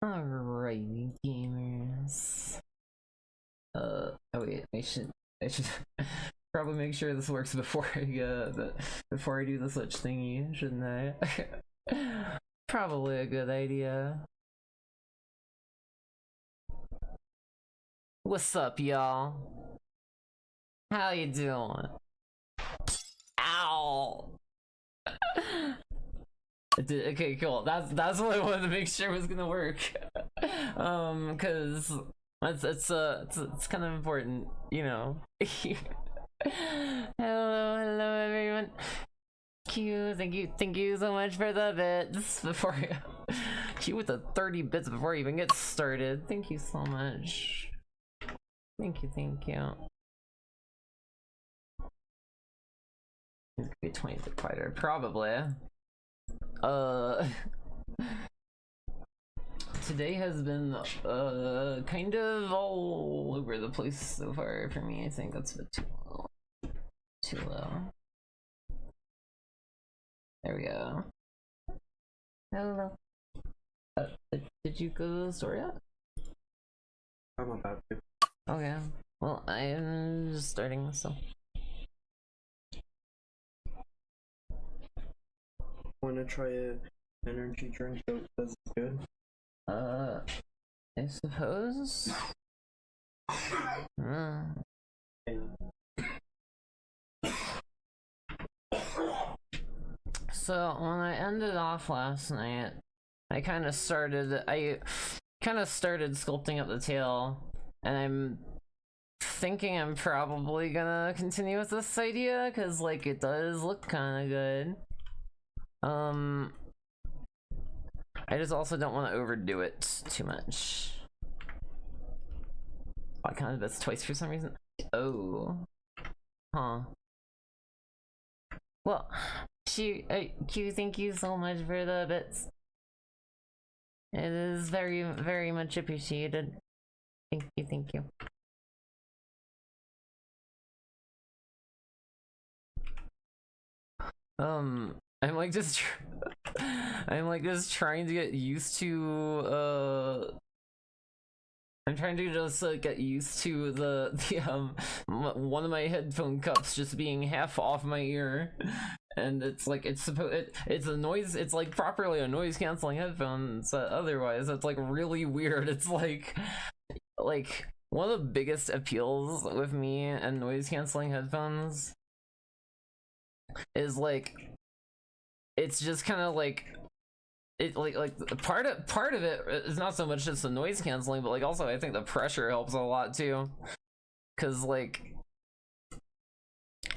Alrighty, gamers. Oh wait, I should probably make sure this works before I before I do the switch thingy, shouldn't I? Probably a good idea. What's up, y'all? How you doing? Ow! Okay, cool. That's what I wanted to make sure was gonna work. Cause it's kind of important, you know. Hello everyone. Thank you so much for the bits before Q with the 30 bits before I even get started. Thank you so much. Thank you. It's gonna be 20 bit fighter, probably. Today has been kind of all over the place so far for me. I think that's a bit too low. There we go. Hello. Did you go to the store yet? I'm about to. Okay. Well, I am just starting, so. Wanna try a energy drink that's good? I suppose. Yeah. So when I ended off last night, I kind of started sculpting up the tail, and I'm thinking I'm probably gonna continue with this idea because like it does look kind of good. I just also don't want to overdo it too much. I counted this twice for some reason. Oh, huh. Well, Q, thank you so much for the bits. It is very much appreciated. Thank you. I'm like just trying to get used to I'm trying to just get used to the one of my headphone cups just being half off my ear, and it's like it's a noise, it's like properly a noise canceling headphones. Otherwise it's like really weird. It's like one of the biggest appeals with me and noise canceling headphones is like it's just kind of like it like part of it is not so much just the noise canceling, but like also I think the pressure helps a lot too, because like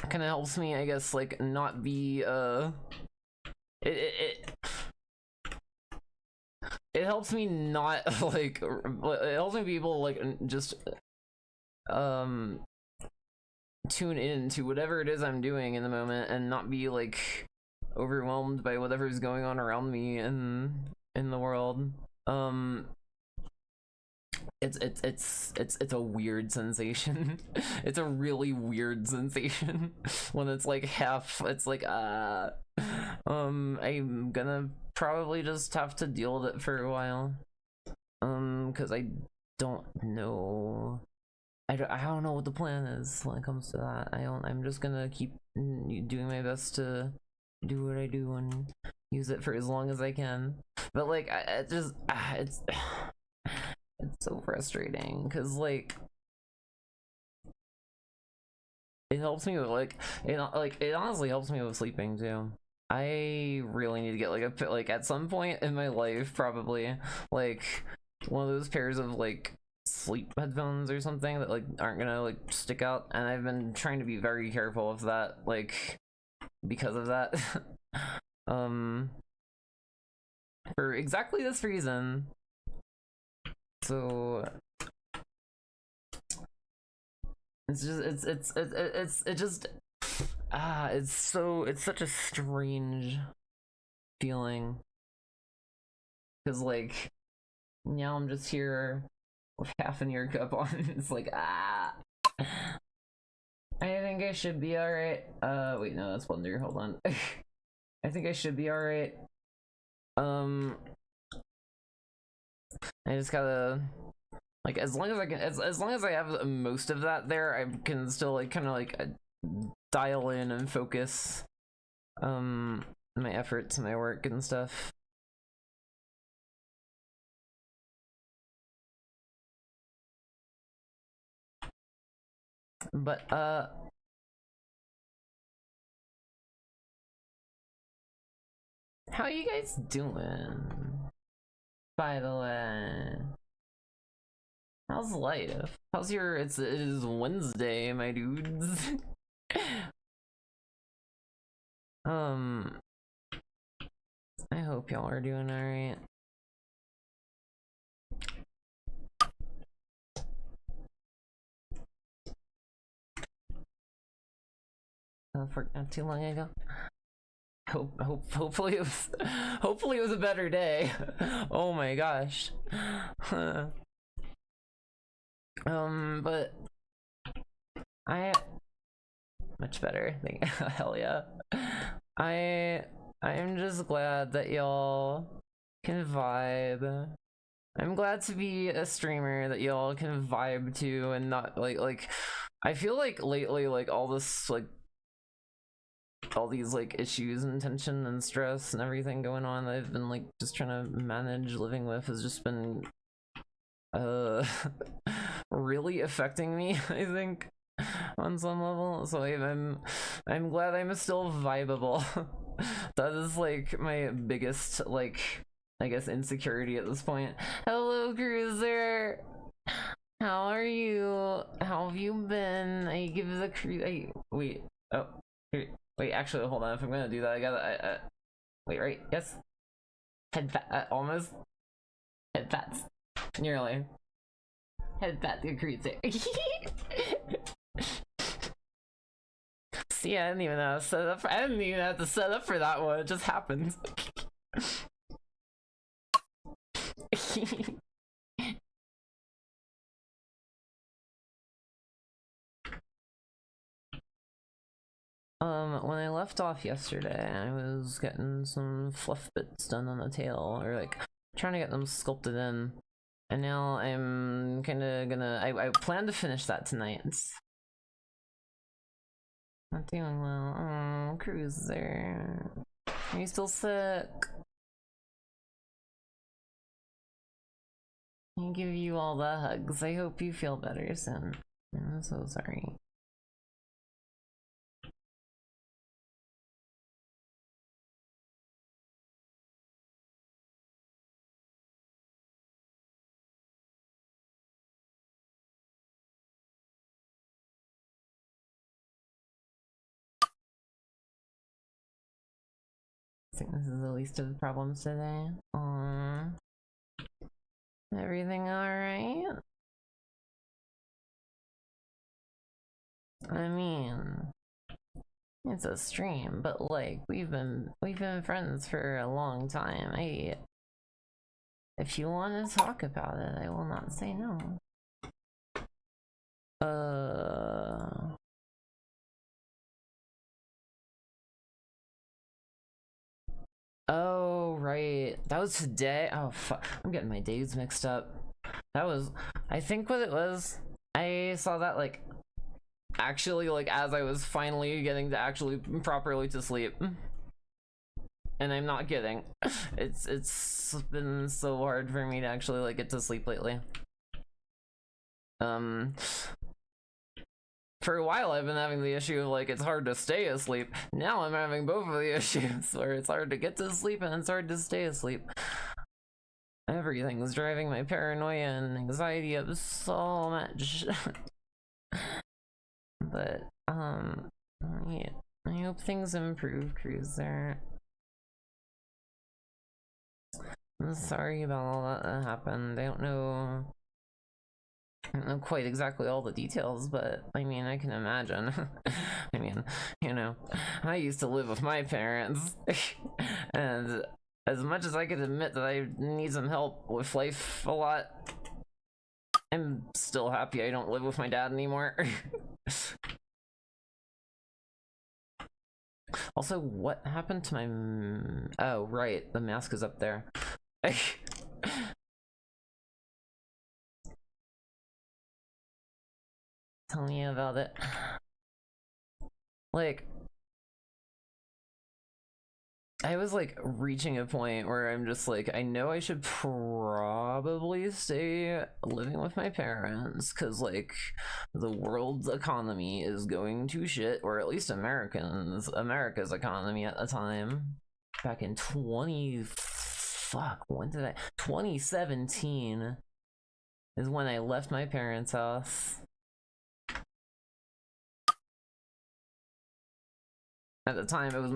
kind of helps me, I guess, like not be it helps me not like it helps me be able to like just tune in to whatever it is I'm doing in the moment and not be like overwhelmed by whatever's going on around me in the world. It's a weird sensation. It's a really weird sensation when it's like half. It's like I'm gonna probably just have to deal with it for a while, because I don't know. I don't know what the plan is when it comes to that. I'm just gonna keep doing my best to do what I do and use it for as long as I can. But like it's so frustrating because like it helps me with it honestly helps me with sleeping too. I really need to get like at some point in my life probably like one of those pairs of like sleep headphones or something that like aren't gonna like stick out, and I've been trying to be very careful of that, like because of that. For exactly this reason. So it's such a strange feeling, because like now I'm just here with half an ear cup on. It's like I think I should be alright. Wait, no, that's Wonder. Hold on. I think I should be alright. I just gotta, like, as long as I can, as long as I have most of that there, I can still like kind of like dial in and focus my efforts and my work and stuff. But how are you guys doing, by the way? How's life? How's your, it is Wednesday, my dudes. I hope y'all are doing alright. Not too long ago. Hopefully it was a better day. Oh my gosh. But I much better. Hell yeah. I'm just glad that y'all can vibe. I'm glad to be a streamer that y'all can vibe to and not like I feel like lately like all this like all these like issues and tension and stress and everything going on that I've been like just trying to manage living with has just been really affecting me, I think, on some level. So I'm glad I'm still vibeable. That is like my biggest like I guess insecurity at this point. Hello, Cruiser. How are you? How have you been? I give the cruise. Wait. Oh, here. Wait. Actually, hold on. If I'm gonna do that, I gotta. Wait. Right. Yes. Head pat. Almost. Head pats. Nearly. Head pat the cruiser. See, I didn't even have to set up. I didn't even have to set up for that one. It just happened. When I left off yesterday, I was getting some fluff bits done on the tail, or like trying to get them sculpted in, and now I'm kind of gonna. I plan to finish that tonight. Not doing well. Oh, Cruiser, are you still sick? I give you all the hugs. I hope you feel better soon. I'm so sorry. I think this is the least of the problems today. Everything alright? I mean, it's a stream, but like we've been friends for a long time. If you want to talk about it, I will not say no. Oh, right. That was today. Oh, fuck. I'm getting my days mixed up. That was, I think what it was, I saw that like actually like as I was finally getting to actually properly to sleep. And I'm not kidding. It's been so hard for me to actually like get to sleep lately. For a while I've been having the issue of like it's hard to stay asleep. Now I'm having both of the issues where it's hard to get to sleep and it's hard to stay asleep. Everything's driving my paranoia and anxiety up so much. But yeah, I hope things improve, Cruiser. I'm sorry about all that happened. I don't know quite exactly all the details, but I mean, I can imagine. I mean, you know, I used to live with my parents, and as much as I could admit that I need some help with life a lot, I'm still happy I don't live with my dad anymore. Also, what happened to my... Oh, right, the mask is up there. Tell me about it. Like, I was like reaching a point where I'm just like, I know I should probably stay living with my parents because like the world's economy is going to shit, or at least America's economy at the time. Back in 2017 is when I left my parents' house. At the time, it was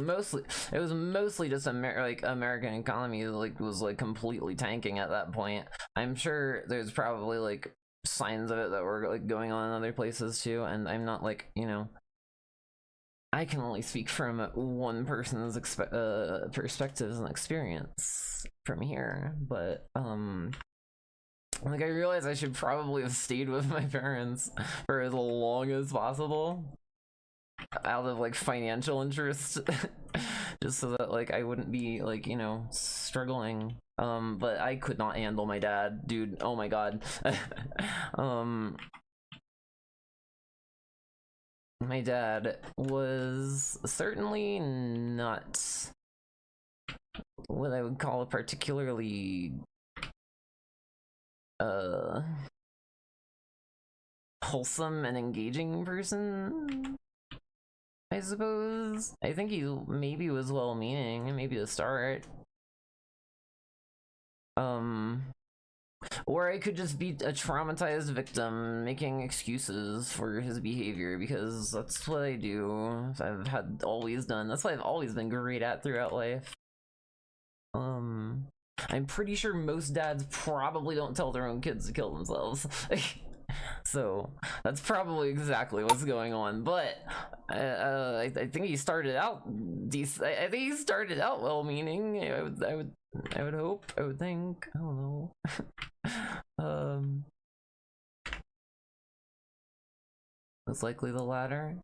mostly just American economy was like completely tanking at that point. I'm sure there's probably like signs of it that were like going on in other places too, and I'm not like, you know, I can only speak from one person's perspectives and experience from here, but like I realized I should probably have stayed with my parents for as long as possible out of like financial interest just so that like I wouldn't be like, you know, struggling. But I could not handle my dad, dude. Oh my god. My dad was certainly not what I would call a particularly wholesome and engaging person, I suppose. I think he maybe was well-meaning, maybe to start. Or I could just be a traumatized victim making excuses for his behavior, because that's what I do. I've always done. That's what I've always been great at throughout life. I'm pretty sure most dads probably don't tell their own kids to kill themselves. So that's probably exactly what's going on. But I think he started out I think he started out well-meaning. I would hope. I would think. I don't know. Most likely the latter.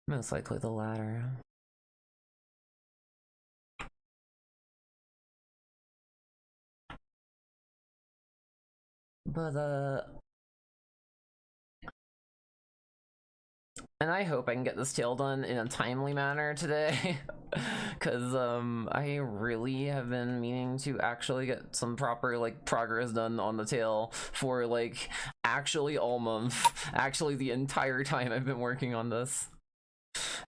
Most likely the latter. But and I hope I can get this tale done in a timely manner today, because I really have been meaning to actually get some proper like progress done on the tale for like actually all month, actually the entire time I've been working on this.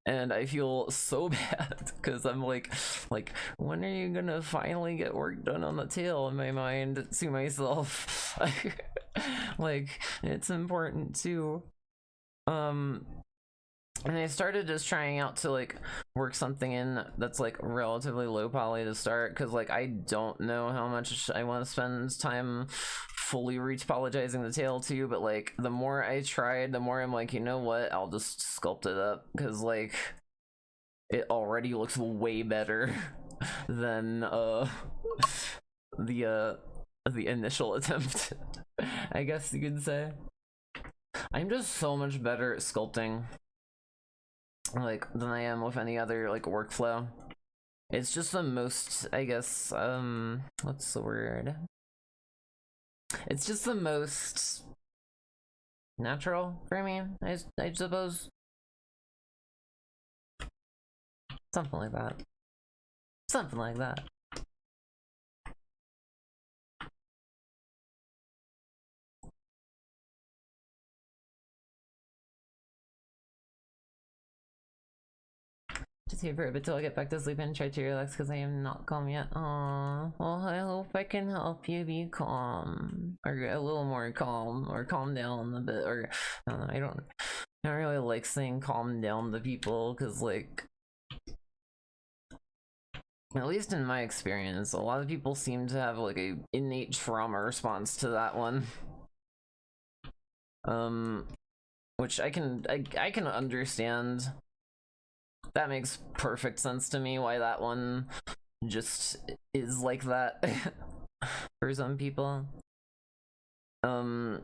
And I feel so bad because I'm like, when are you gonna finally get work done on the tale? In my mind to myself, like it's important too. And I started just trying out to like work something in that's like relatively low poly to start, because like I don't know how much I want to spend time fully re-apologizing the tail to, but like the more I tried, the more I'm like, you know what, I'll just sculpt it up, because like it already looks way better than the initial attempt. I guess you could say. I'm just so much better at sculpting like than I am with any other like workflow. It's just the most, I guess, what's the word? It's just the most natural for me, I suppose. Something like that. Something like that. Just here for a bit till I get back to sleep and try to relax because I am not calm yet. Aww. Well, I hope I can help you be calm. Or a little more calm. Or calm down a bit. Or, I don't know, I don't really like saying calm down to people because, like, at least in my experience, a lot of people seem to have, like, a innate trauma response to that one. Which I can understand. That makes perfect sense to me why that one just is like that for some people. I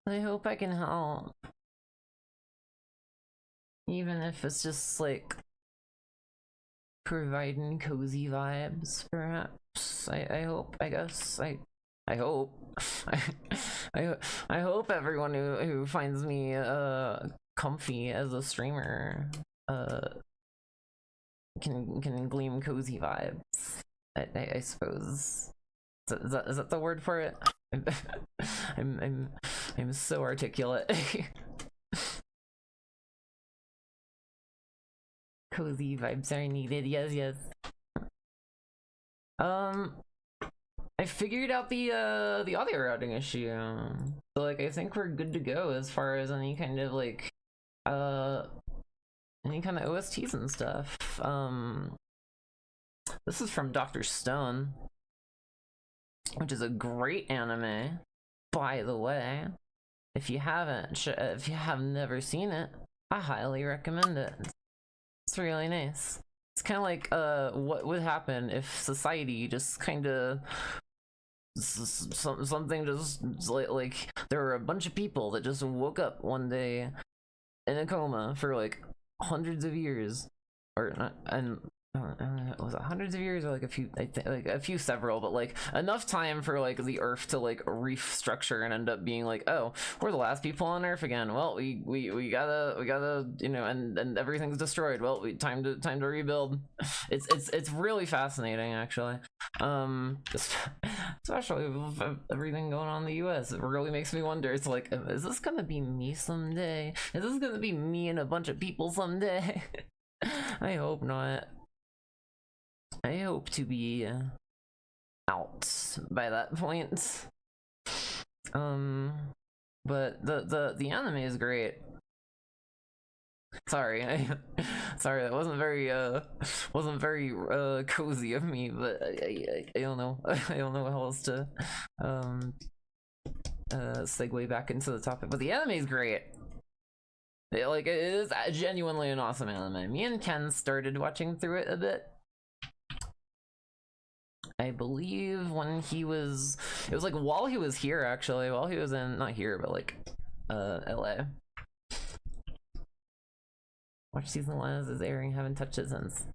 hope I can help. Even if it's just like providing cozy vibes, perhaps. I hope, I guess. I hope. I hope everyone who finds me comfy as a streamer can glean cozy vibes. I suppose. Is that the word for it? I'm so articulate. Cozy vibes are needed. Yes, yes. I figured out the audio routing issue. So like I think we're good to go as far as any kind of like any kind of OSTs and stuff. This is from Dr. Stone, which is a great anime, by the way. If you have never seen it, I highly recommend it. It's really nice. It's kind of like what would happen if society just kind of something just like there were a bunch of people that just woke up one day in a coma for like hundreds of years, or not, and was it hundreds of years or like a few, I think like a few several, but like enough time for like the earth to like restructure and end up being like, oh, we're the last people on earth again, well we gotta you know, and everything's destroyed, well time to rebuild. It's really fascinating actually, especially with everything going on in the US. It really makes me wonder, it's like, is this gonna be me someday? Is this gonna be me and a bunch of people someday? I hope not. I hope to be out by that point. But the anime is great. Sorry, sorry, that wasn't very cozy of me, but I don't know. I don't know how else to segue back into the topic. But the anime is great. Like, it is genuinely an awesome anime. Me and Ken started watching through it a bit, I believe, when it was like while he was here, actually, while he was in, not here, but like LA. Watch season 1 as it's airing, haven't touched it since.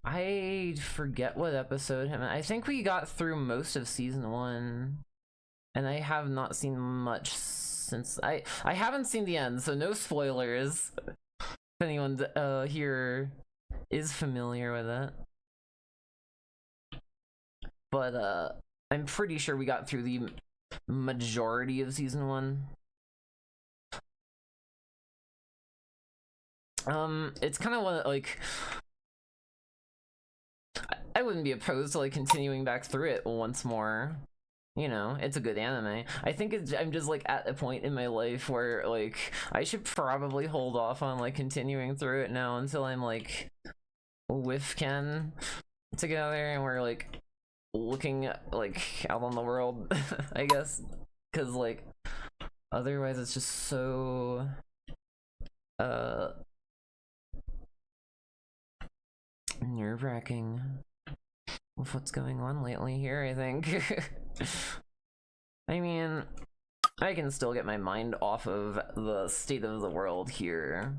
I forget what episode I think we got through most of season 1, and I have not seen much since. I haven't seen the end, so no spoilers if anyone here is familiar with it. But I'm pretty sure we got through the majority of season 1. It's kind of what, like, I wouldn't be opposed to like continuing back through it once more. You know, it's a good anime. I think I'm just like at a point in my life where like I should probably hold off on like continuing through it now until I'm like with Ken together and we're like looking like out on the world, I guess, because like otherwise it's just so nerve-wracking with what's going on lately here, I think. I mean, I can still get my mind off of the state of the world here,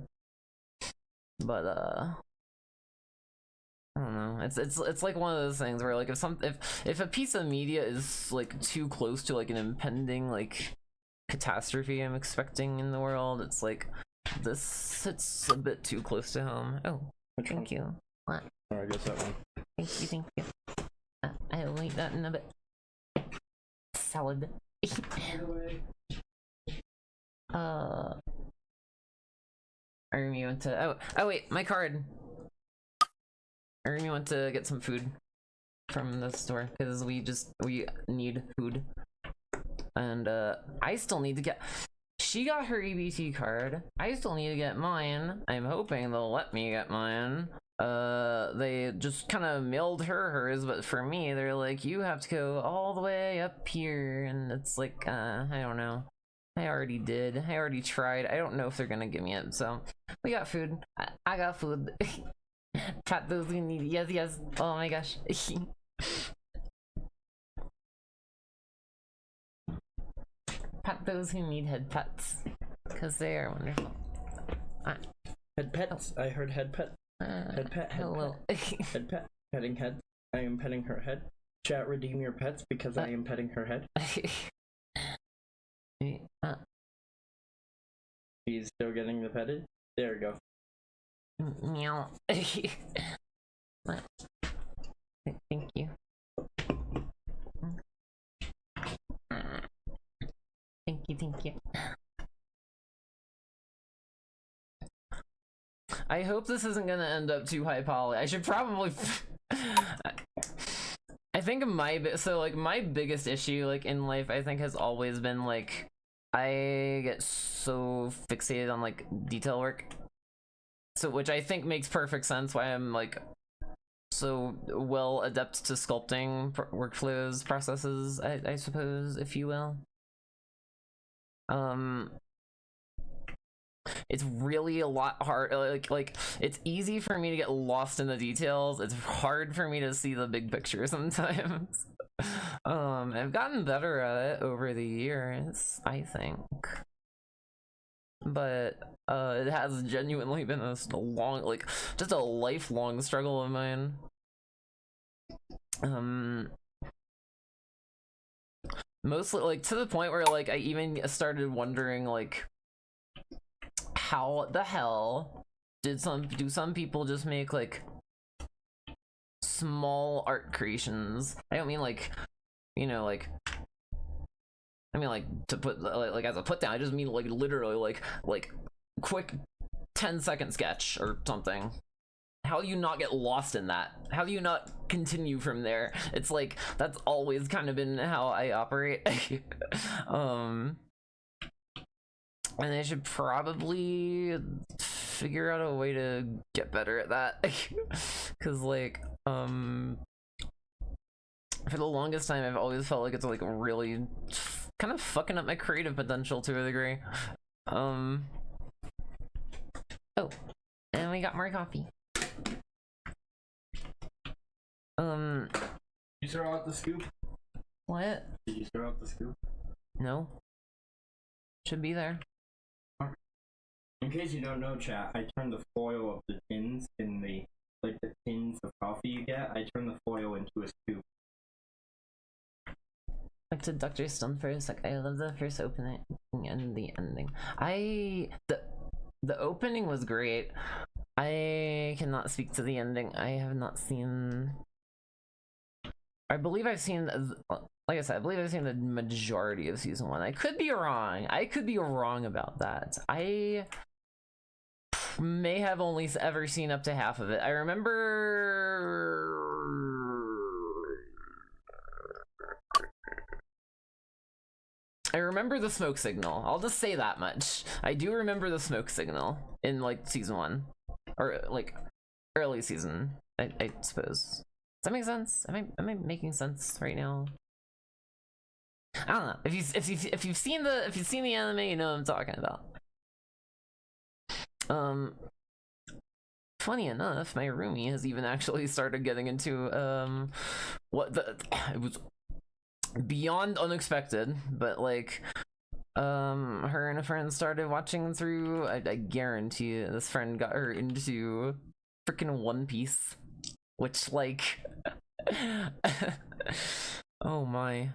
but I don't know. It's like one of those things where like if a piece of media is like too close to like an impending like catastrophe I'm expecting in the world, it's like this, it's a bit too close to home. Oh, thank you. What? Oh, I guess that one. Thank you. I'll eat that in a bit. Salad. Army went to. Oh wait, my card. Army went to get some food from the store because we need food, and I still need to get. She got her EBT card. I still need to get mine. I'm hoping they'll let me get mine. They just kind of mailed her hers, but for me, they're like, you have to go all the way up here, and it's like, I don't know. I already did. I already tried. I don't know if they're gonna give me it, so we got food. I got food. Pat those who need. Yes. Oh my gosh. Pat those who need head pets, because they are wonderful. Head pets? Oh. I heard head pet. Head pet. Hello. Head pet. Petting head. I am petting her head. Chat, redeem your pets because I am petting her head. He's still getting the petted. There we go. Meow. Thank you. Thank you. I hope this isn't gonna end up too high poly. I should probably. I think my biggest issue like in life I think has always been like I get so fixated on like detail work. So which I think makes perfect sense why I'm like so well adept to sculpting workflows, processes, I suppose, if you will. It's really a lot hard, like it's easy for me to get lost in the details. It's hard for me to see the big picture sometimes. I've gotten better at it over the years, I think, but it has genuinely been a long, like just a lifelong struggle of mine. Mostly like to the point where like I even started wondering like how the hell do some people just make like small art creations? I don't mean like, you know, like I mean like to put like as a put down. I just mean like literally like quick 10-second sketch or something. How do you not get lost in that? How do you not continue from there? It's like that's always kind of been how I operate. And I should probably figure out a way to get better at that. Cause like for the longest time I've always felt like it's like really kind of fucking up my creative potential to a degree. Oh, and we got more coffee. You throw out the scoop? What? Did you throw out the scoop? No. Should be there. In case you don't know, chat, I turn the foil of the tins in the tins of coffee you get, I turn the foil into a scoop. Back to Dr. Stone for a sec. I love the first opening and the ending. The opening was great. I cannot speak to the ending. I have not seen. I believe I've seen, like I said, I believe I've seen the majority of season 1. I could be wrong. I could be wrong about that. I may have only ever seen up to half of it. I remember the smoke signal. I'll just say that much. I do remember the smoke signal in like season 1 or like early season, I suppose. Does that make sense? Am I making sense right now? I don't know. If you've seen the anime, you know what I'm talking about. Funny enough, my roomie has even actually started getting into it was beyond unexpected, but like her and a friend started watching through. I guarantee you, this friend got her into freaking One Piece, which like oh my,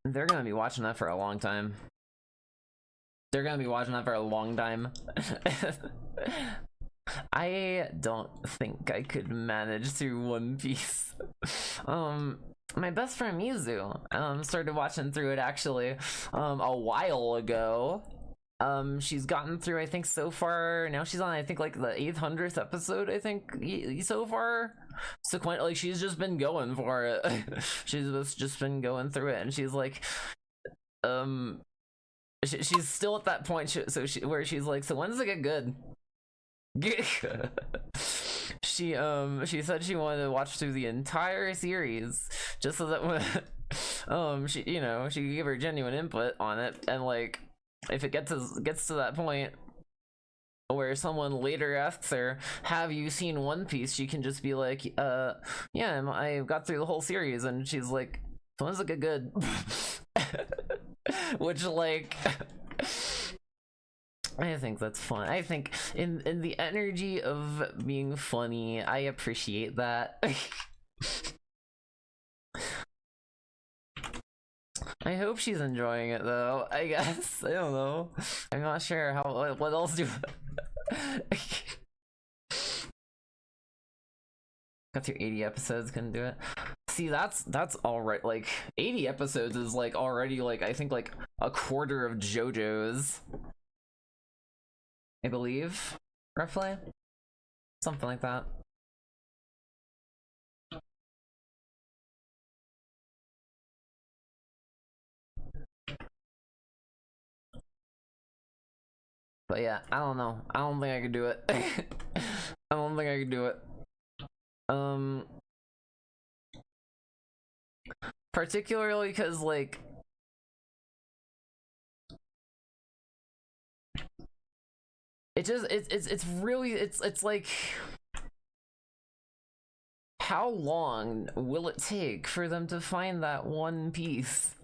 they're gonna be watching that for a long time. I don't think I could manage through One Piece. My best friend Mizu started watching through it actually a while ago. She's gotten through, I think so far, now she's on I think like the 800th episode, I think, so far. Like she's just been going for it. She's just been going through it, and she's like she's still at that point where she's like, so when does it get good? She said she wanted to watch through the entire series just so that when she, you know, she could give her genuine input on it, and like if it gets to that point where someone later asks her, have you seen One Piece, she can just be like, yeah, I got through the whole series, and she's like, so when does it get good? Which like I think that's fun. I think in the energy of being funny, I appreciate that. I hope she's enjoying it though. I guess. I don't know. I'm not sure how. What else do? Got through 80 episodes, couldn't do it. See, that's all right. Like 80 episodes is like already like I think like a quarter of JoJo's. I believe, roughly, something like that. But yeah, I don't know. I don't think I could do it. I don't think I could do it. Particularly because like it's really it's like how long will it take for them to find that one piece?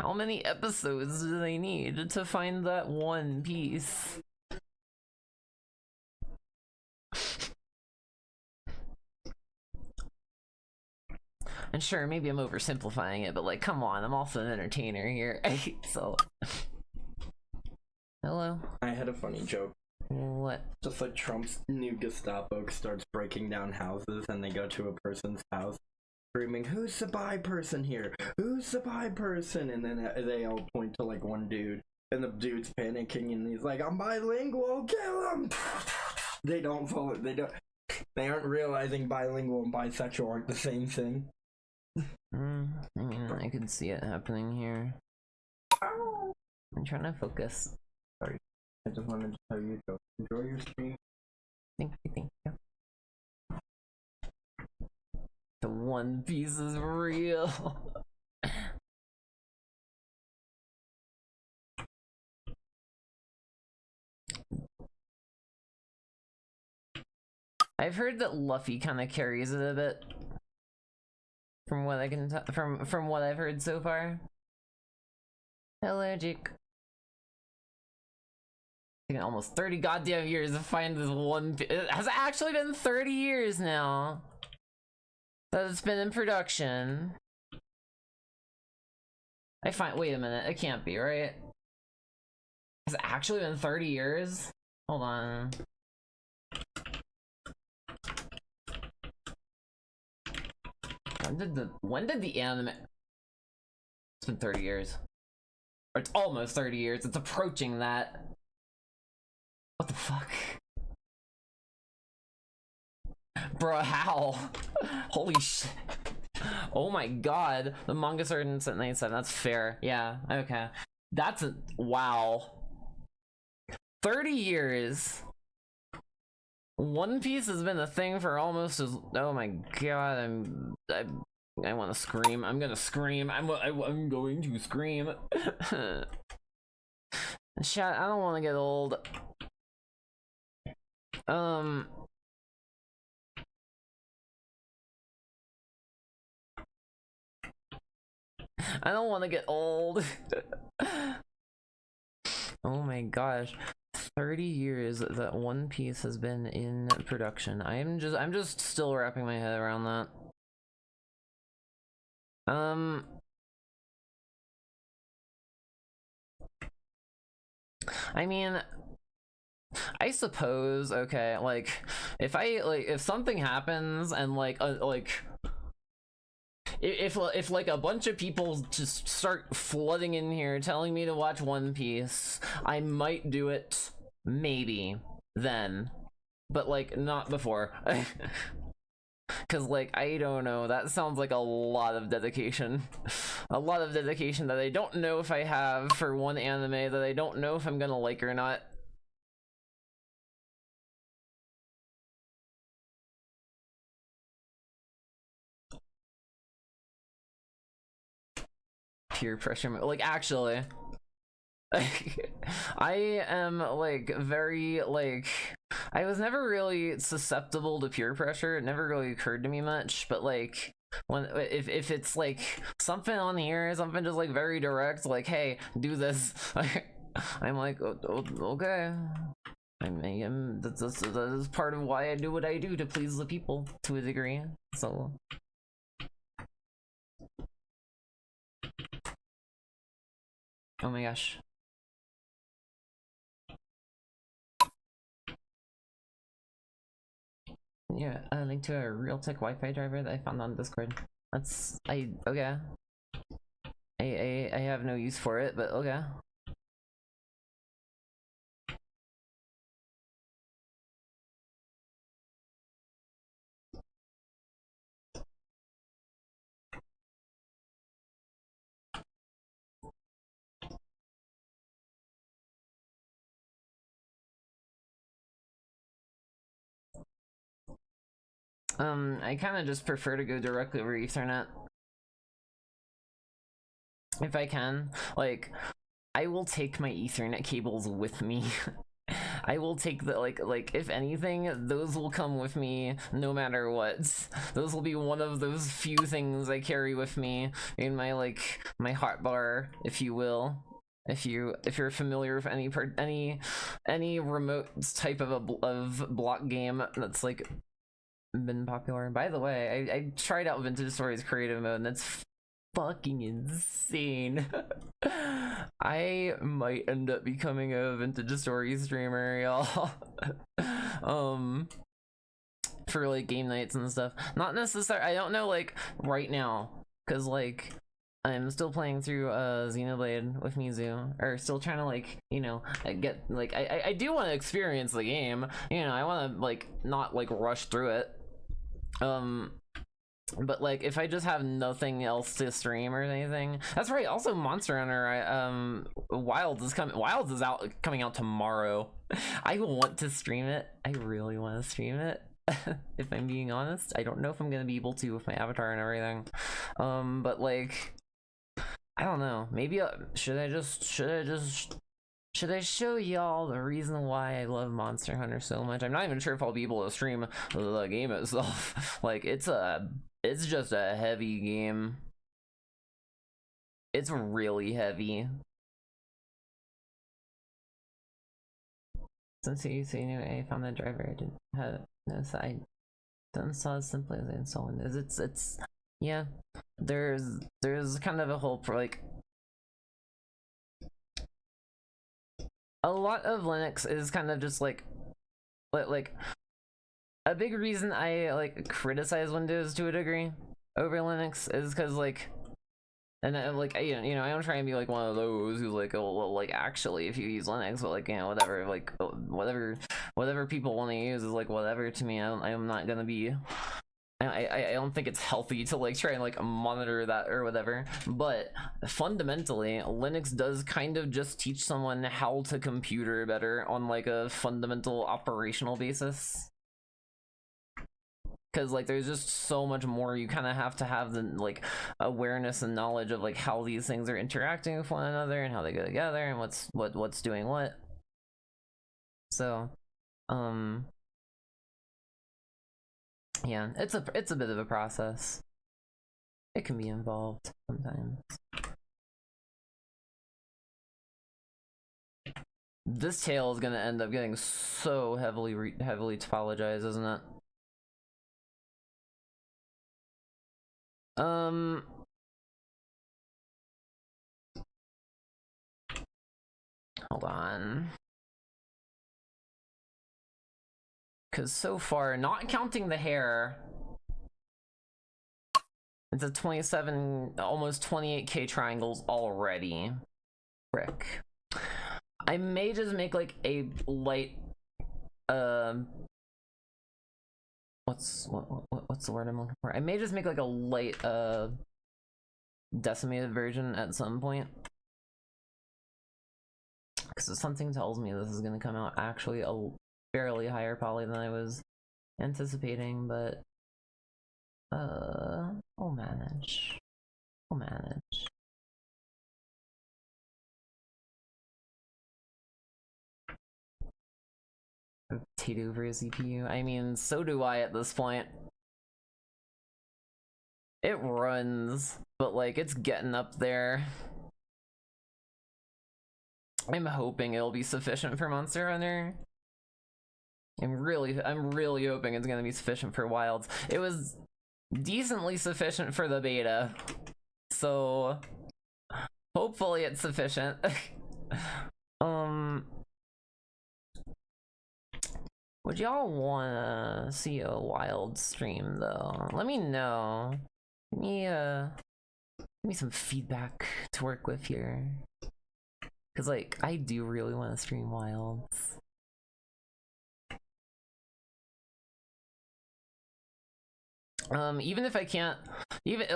How many episodes do they need to find that one piece? And sure, maybe I'm oversimplifying it, but like, come on, I'm also an entertainer here. So, hello. I had a funny joke. What? Just like Trump's new Gestapo starts breaking down houses, and they go to a person's house, screaming, "Who's the bi person here? Who's the bi person?" And then they all point to like one dude, and the dude's panicking, and he's like, "I'm bilingual, kill him!" They don't follow. They aren't realizing bilingual and bisexual aren't the same thing. I mean, I can see it happening here. I'm trying to focus. Sorry, I just wanted to tell you to enjoy your stream. Thank you. The One Piece is real. I've heard that Luffy kind of carries it a bit. From what I can from what I've heard so far. Hello, Jake. Taking almost 30 goddamn years to find this one. It has actually been 30 years now that it's been in production. Wait a minute, it can't be, right? Has it actually been 30 years? Hold on. When did the anime? It's been 30 years. Or it's almost 30 years. It's approaching that. What the fuck? Bruh, how? Holy shit. Oh my god. The manga started in 97. That's fair. Yeah, okay. That's a wow. 30 years. One Piece has been a thing for almost as. Oh my god, I want to scream. I'm gonna scream. I'm going to scream. Chat, I don't want to get old. I don't want to get old. Oh my gosh. 30 years that One Piece has been in production. I'm just still wrapping my head around that. I mean, I suppose, okay, like if something happens and if like a bunch of people just start flooding in here telling me to watch One Piece, I might do it, maybe then, but like not before. Cause like I don't know, that sounds like a lot of dedication. A lot of dedication that I don't know if I have for one anime that I don't know if I'm gonna like or not. Peer pressure, like actually I am like very like I was never really susceptible to peer pressure. It never really occurred to me much, but like when if it's like something on here, something just like very direct, like hey, do this. I'm like okay. That is part of why I do what I do, to please the people to a degree. So Oh my gosh. Yeah, a link to a Realtek Wi-Fi driver that I found on Discord. Okay. I have no use for it, but okay. I kind of just prefer to go directly over Ethernet. If I can. Like, I will take my Ethernet cables with me. I will take the, like, if anything, those will come with me no matter what. Those will be one of those few things I carry with me in my, like, my hotbar, if you will. If you're familiar with any remote type of block game that's, like, been popular. By the way, I tried out Vintage Stories creative mode and that's fucking insane. I might end up becoming a Vintage Stories streamer, y'all. For like game nights and stuff. Not necessarily, I don't know, like right now, because like I'm still playing through Xenoblade with Mizu, or still trying to, like, you know, get, like, I do want to experience the game, you know, I want to, like, not, like, rush through it. But like if I just have nothing else to stream or anything, that's right. Also, Monster Hunter, Wilds is coming out tomorrow. I want to stream it. I really want to stream it. If I'm being honest, I don't know if I'm gonna be able to with my avatar and everything. But like, I don't know. Maybe should I show y'all the reason why I love Monster Hunter so much? I'm not even sure if I'll be able to stream the game itself. Like, it's just a heavy game. It's really heavy. Since you knew I found the driver, I didn't have no side. The install as simply as I install Windows. It's yeah. There's kind of a whole like. A lot of Linux is kind of just like a big reason I like criticize Windows to a degree over Linux is because like, and like you know I don't try and be like one of those who's like, oh well, like actually if you use Linux, but like, you know, whatever, like whatever people want to use is like whatever to me. I'm not gonna be. I don't think it's healthy to like try and like monitor that or whatever, but fundamentally Linux does kind of just teach someone how to computer better on like a fundamental operational basis, because like there's just so much more you kind of have to have the like awareness and knowledge of like how these things are interacting with one another and how they go together and what's doing what. So yeah, it's a bit of a process. It can be involved sometimes. This tail is gonna end up getting so heavily topologized, isn't it? Hold on. Because so far, not counting the hair, it's a 27, almost 28k triangles already. Frick. I may just make like a light, what's the word I'm looking for? I may just make like a light, decimated version at some point. Because something tells me this is going to come out actually a fairly higher poly than I was anticipating, but we'll manage. Potato over a CPU. I mean, so do I at this point. It runs, but like it's getting up there. I'm hoping it'll be sufficient for Monster Hunter. I'm really hoping it's gonna be sufficient for Wilds. It was decently sufficient for the beta, so Hopefully it's sufficient. Would y'all wanna see a wild stream though? Let me know. Give me some feedback to work with here. Cause like I do really want to stream wilds. Even if I can't, even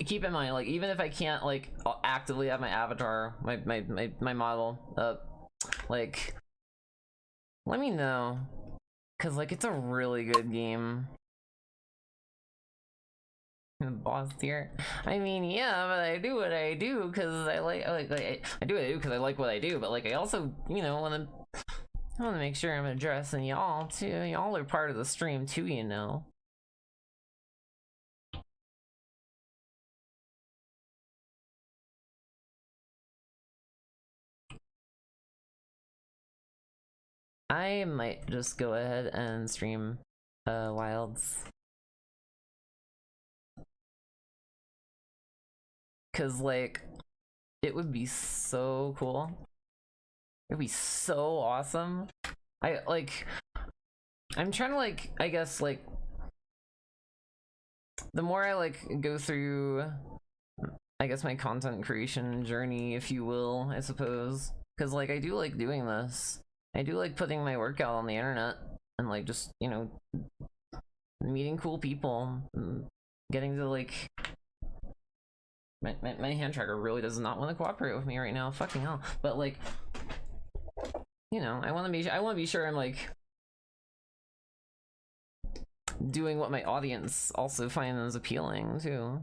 keep in mind, like even if I can't like actively have my avatar, my model like let me know, cause like it's a really good game. Boss tier. I mean, yeah, but I do what I do because I do what I do because I like what I do. But like, I also, you know, want to make sure I'm addressing y'all too. Y'all are part of the stream too, you know. I might just go ahead and stream wilds. Cause like it would be so cool. It'd be so awesome. I'm trying to like, I guess like the more I like go through, I guess my content creation journey, if you will, I suppose. Cause like I do like doing this. I do like putting my work out on the internet and like just, you know, meeting cool people, getting to like my hand tracker really does not want to cooperate with me right now. Fucking hell. But like, you know, I want to be sure I'm like doing what my audience also finds appealing too.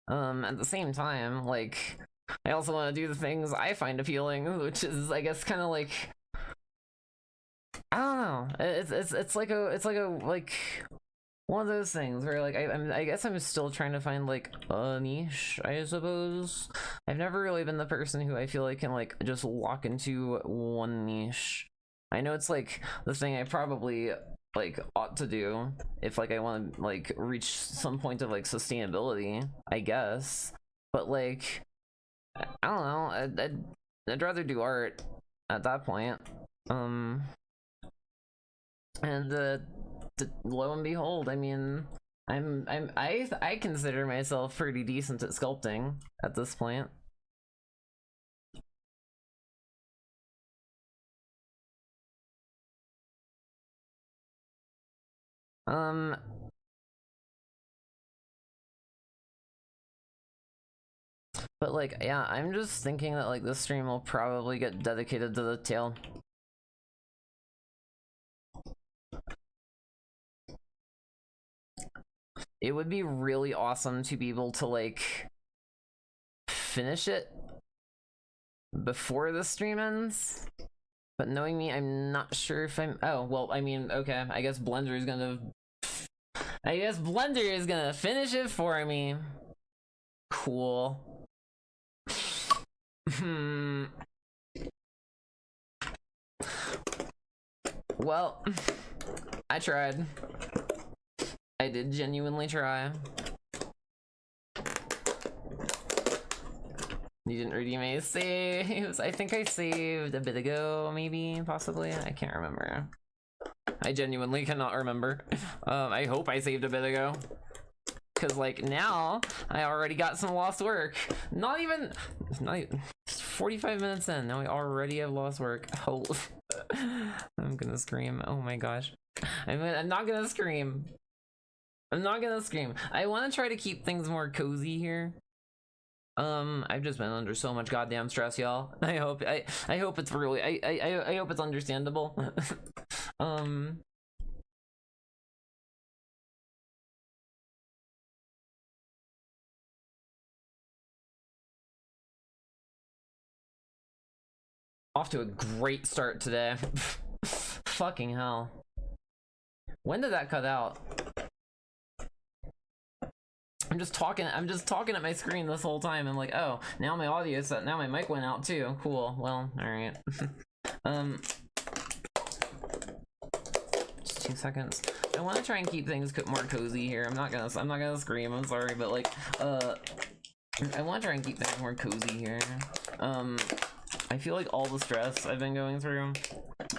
At the same time, like I also want to do the things I find appealing, which is I guess kind of like I don't know. It's like one of those things where like I guess I'm still trying to find like a niche, I suppose. I've never really been the person who I feel like can like just lock into one niche. I know it's like the thing I probably like ought to do if like I want to like reach some point of like sustainability, I guess. But like I don't know. I'd rather do art at that point. And lo and behold, I mean, I consider myself pretty decent at sculpting at this point. But like, yeah, I'm just thinking that like this stream will probably get dedicated to the tail. It would be really awesome to be able to like finish it before the stream ends. But knowing me, I'm not sure if I'm oh well, I mean, okay, I guess Blender is gonna finish it for me. Cool. Well, I tried. I did genuinely try. You didn't redeem my saves. I think I saved a bit ago, maybe, possibly. I can't remember. I genuinely cannot remember. I hope I saved a bit ago. Cause like now, I already got some lost work. Not even 45 minutes in, now I already have lost work. Oh, I'm gonna scream. Oh my gosh. I'm not gonna scream. I'm not gonna scream. I want to try to keep things more cozy here. I've just been under so much goddamn stress, y'all. I hope it's really I hope it's understandable. Off to a great start today. Fucking hell. When did that cut out? I'm just talking at my screen this whole time. I'm like, oh, now my audio set, now my mic went out too. Cool. Well, alright. Just 2 seconds. I want to try and keep things more cozy here. I'm not gonna scream. I'm sorry, but like, I want to try and keep things more cozy here. I feel like all the stress I've been going through,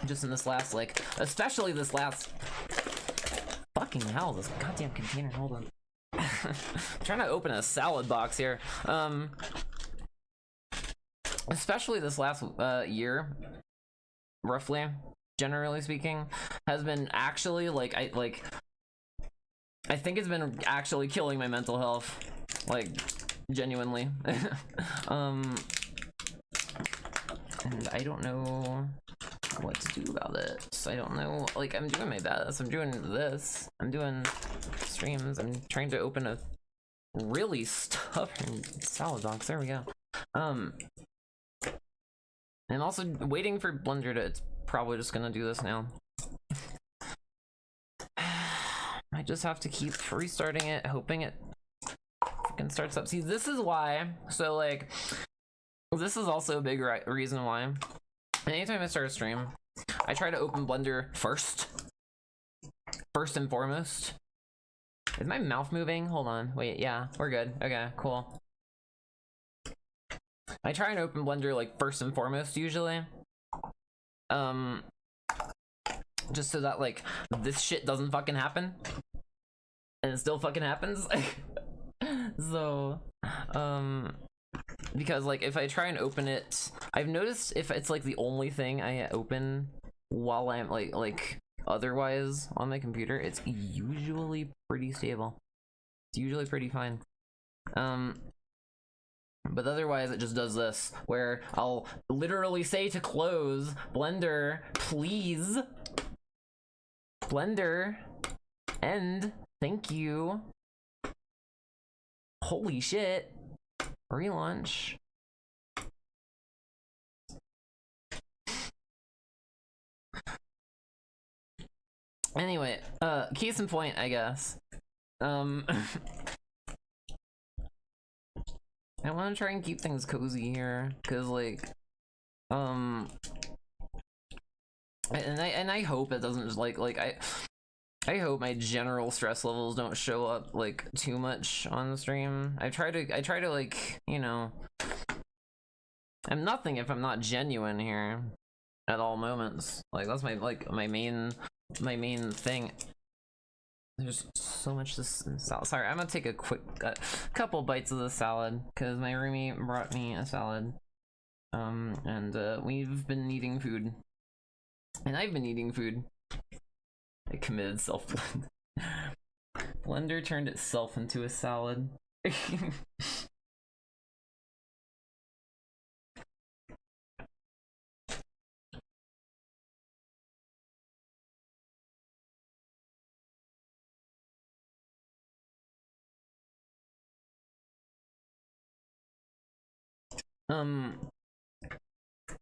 just in this last, like, especially this last. Fucking hell, this goddamn container. Hold on. I'm trying to open a salad box here. Especially this last year, roughly, generally speaking, has been actually like I think it's been actually killing my mental health, like genuinely. And I don't know what to do about it. I don't know, like, I'm doing my best. I'm doing this. I'm doing streams. I'm trying to open a really stubborn salad box. There we go. And also waiting for Blender to, it's probably just gonna do this now. I just have to keep restarting it, hoping it freaking starts up. See, this is why, so like, this is also a big reason why anytime I start a stream, I try to open Blender first and foremost. Is my mouth moving? Hold on, wait, yeah, we're good. Okay, cool. I try and open Blender like first and foremost usually. Just so that like this shit doesn't fucking happen. And it still fucking happens. So, because like if I try and open it, I've noticed if it's like the only thing I open while I'm like otherwise on my computer, it's usually pretty stable. It's usually pretty fine. But otherwise it just does this, where I'll literally say to close, Blender, please. Blender, end, thank you. Holy shit. Relaunch. Anyway, case in point, I guess. I want to try and keep things cozy here, cause like, and I hope it doesn't just like I hope my general stress levels don't show up like too much on the stream. I try to like, you know, I'm nothing if I'm not genuine here at all moments. Like that's my my main thing. There's so much this salad. Sorry, I'm gonna take a quick couple bites of the salad because my roomie brought me a salad. And we've been eating food, and I've been eating food. I committed self-blend. Blender turned itself into a salad.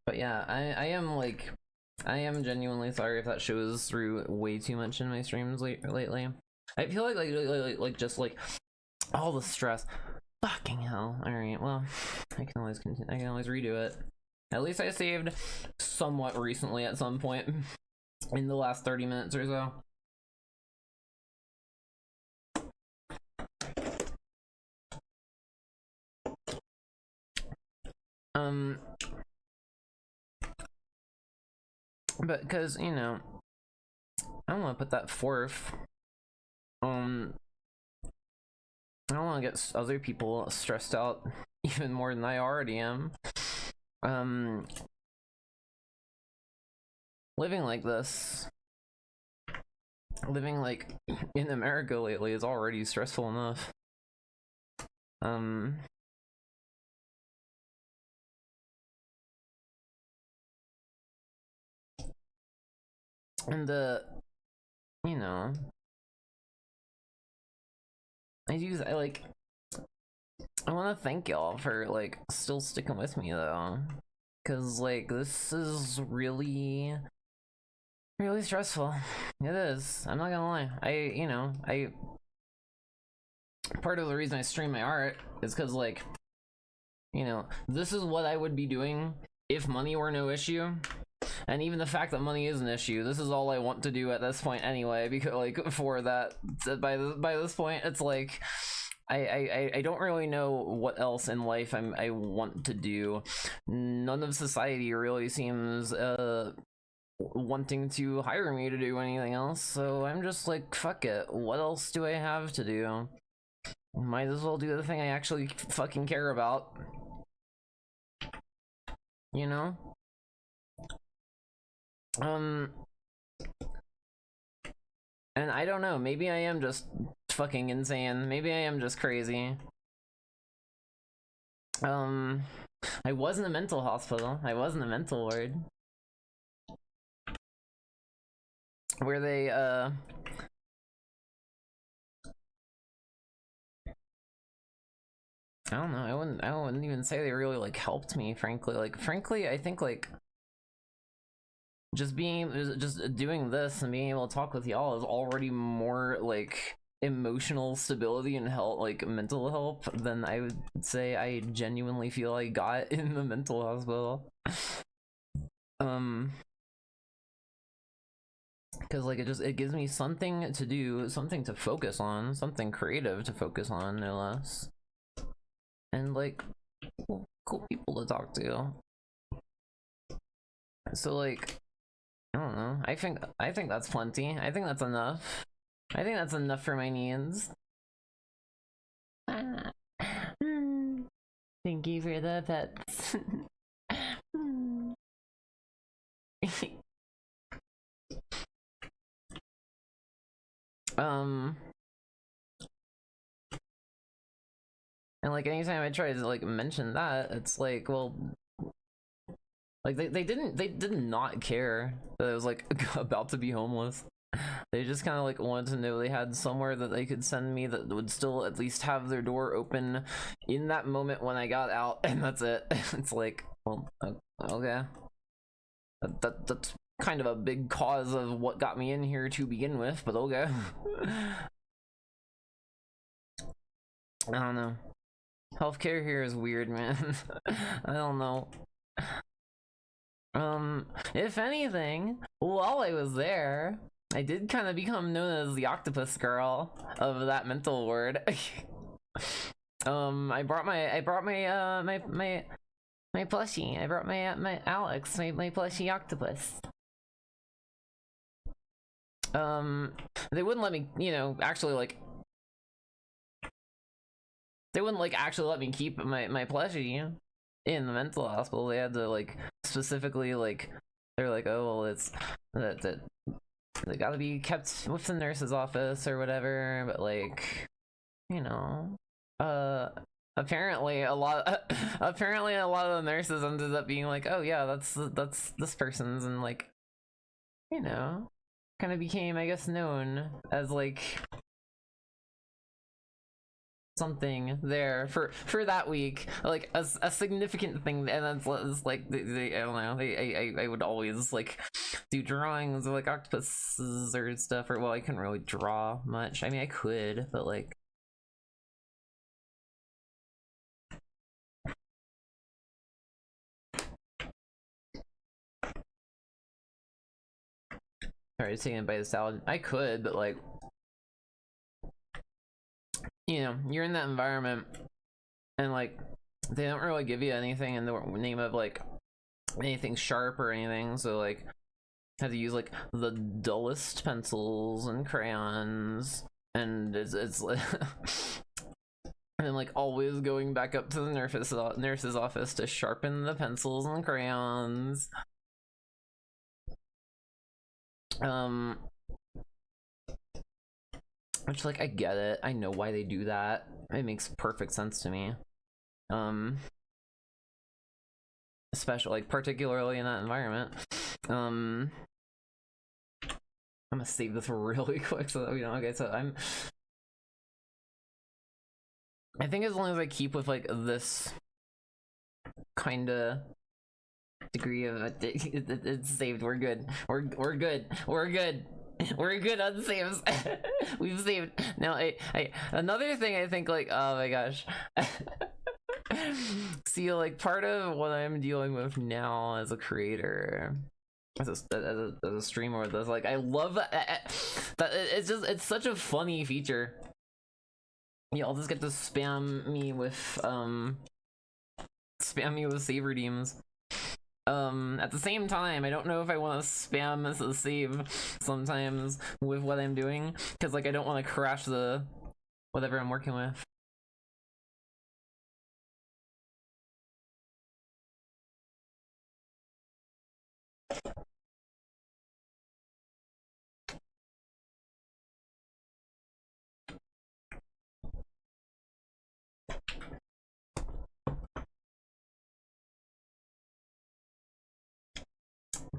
But yeah, I am genuinely sorry if that shows through way too much in my streams lately. I feel like just like all the stress. Fucking hell. Alright, well, I can always redo it. At least I saved somewhat recently at some point in the last 30 minutes or so. But because, you know, I don't want to put that forth. I don't want to get other people stressed out even more than I already am. Living like this, living like in America lately is already stressful enough. And you know, I want to thank y'all for like still sticking with me though, because like this is really stressful. It is. I'm not gonna lie. Part of the reason I stream my art is because like, you know, this is what I would be doing if money were no issue. And even the fact that money is an issue, this is all I want to do at this point anyway, because like for that, by this point, it's like I don't really know what else in life I want to do. None of society really seems wanting to hire me to do anything else, so I'm just like, fuck it, what else do I have to do? Might as well do the thing I actually fucking care about, you know? And I don't know, maybe I am just fucking insane, maybe I am just crazy. I was in a mental hospital, I was in a mental ward, where they I don't know, I wouldn't even say they really like helped me, frankly. Like frankly, I think like just doing this and being able to talk with y'all is already more like emotional stability and help, like mental help, than I would say I genuinely feel I got in the mental hospital. Because like it gives me something to do, something to focus on, something creative to focus on, no less, and like cool people to talk to. So like, I don't know, I think that's plenty. I think that's enough. I think that's enough for my needs. Thank you for the pets. And like anytime I try to like mention that, it's like, well, like they did not care that I was like about to be homeless. They just kind of like wanted to know they had somewhere that they could send me that would still at least have their door open in that moment when I got out, and that's it. It's like, well, okay, that's kind of a big cause of what got me in here to begin with, but okay. I don't know. Healthcare here is weird, man. I don't know. If anything, while I was there, I did kind of become known as the octopus girl of that mental ward. I brought my plushie. I brought my Alex, my plushie octopus. They wouldn't let me, you know, actually like, they wouldn't like actually let me keep my plushie in the mental hospital. They had to like specifically like, they're like, oh well, it's that they gotta be kept with the nurse's office or whatever. But like, you know, apparently a lot of the nurses ended up being like, oh yeah, that's this person's, and like, you know, kind of became, I guess, known as like something there for that week, like a significant thing. And that's like they I don't know, I would always like do drawings of like octopuses or stuff, or well, I couldn't really draw much. I mean, I could, but like, sorry, taking a bite of salad. I could, but like, you know, you're in that environment and like they don't really give you anything in the name of like anything sharp or anything, so like had to use like the dullest pencils and crayons, and it's like and like always going back up to the nurse's office to sharpen the pencils and crayons. Which, like, I get it. I know why they do that. It makes perfect sense to me. Especially, like, particularly in that environment. I'm gonna save this really quick so that we don't. Okay, so I think as long as I keep with, like, this kinda degree of it's saved. We're good. We're good. We're good. We're good on saves. We've saved. Now, another thing I think, like, oh my gosh. See, like, part of what I'm dealing with now as a creator as a streamer with this. Like, I love that. It's such a funny feature. Y'all just get to spam me with save redeems. At the same time, I don't know if I want to spam as a save sometimes with what I'm doing, because like I don't want to crash the whatever I'm working with.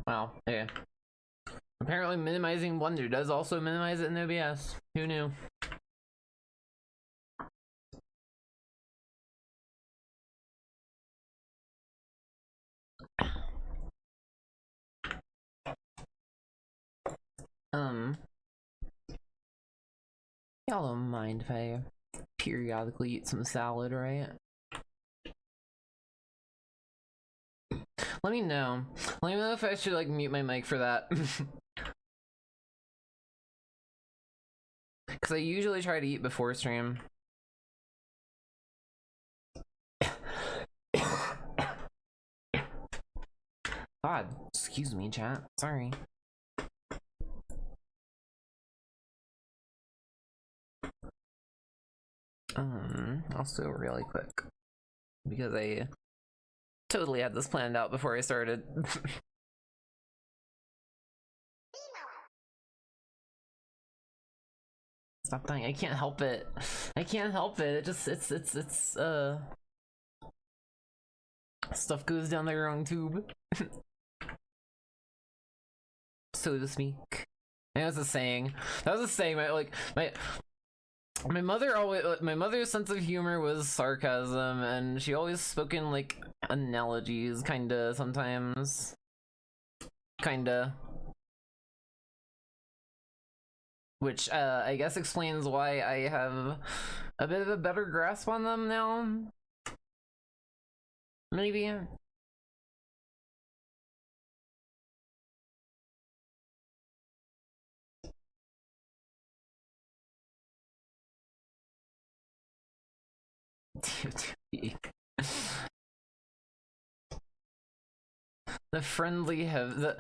Wow, okay. Apparently minimizing Blender does also minimize it in OBS. Who knew? Y'all don't mind if I periodically eat some salad, right? Let me know. Let me know if I should like mute my mic for that. Because I usually try to eat before stream. God, excuse me, chat. Sorry. Also really quick, because I totally had this planned out before I started. Stop dying. I can't help it. I can't help it. It just, it's stuff goes down the wrong tube. So to speak. I think that's a saying. That was a saying. My mother's sense of humor was sarcasm, and she always spoke in like analogies, kinda, sometimes. Kinda. Which, I guess explains why I have a bit of a better grasp on them now. Maybe. The friendly have the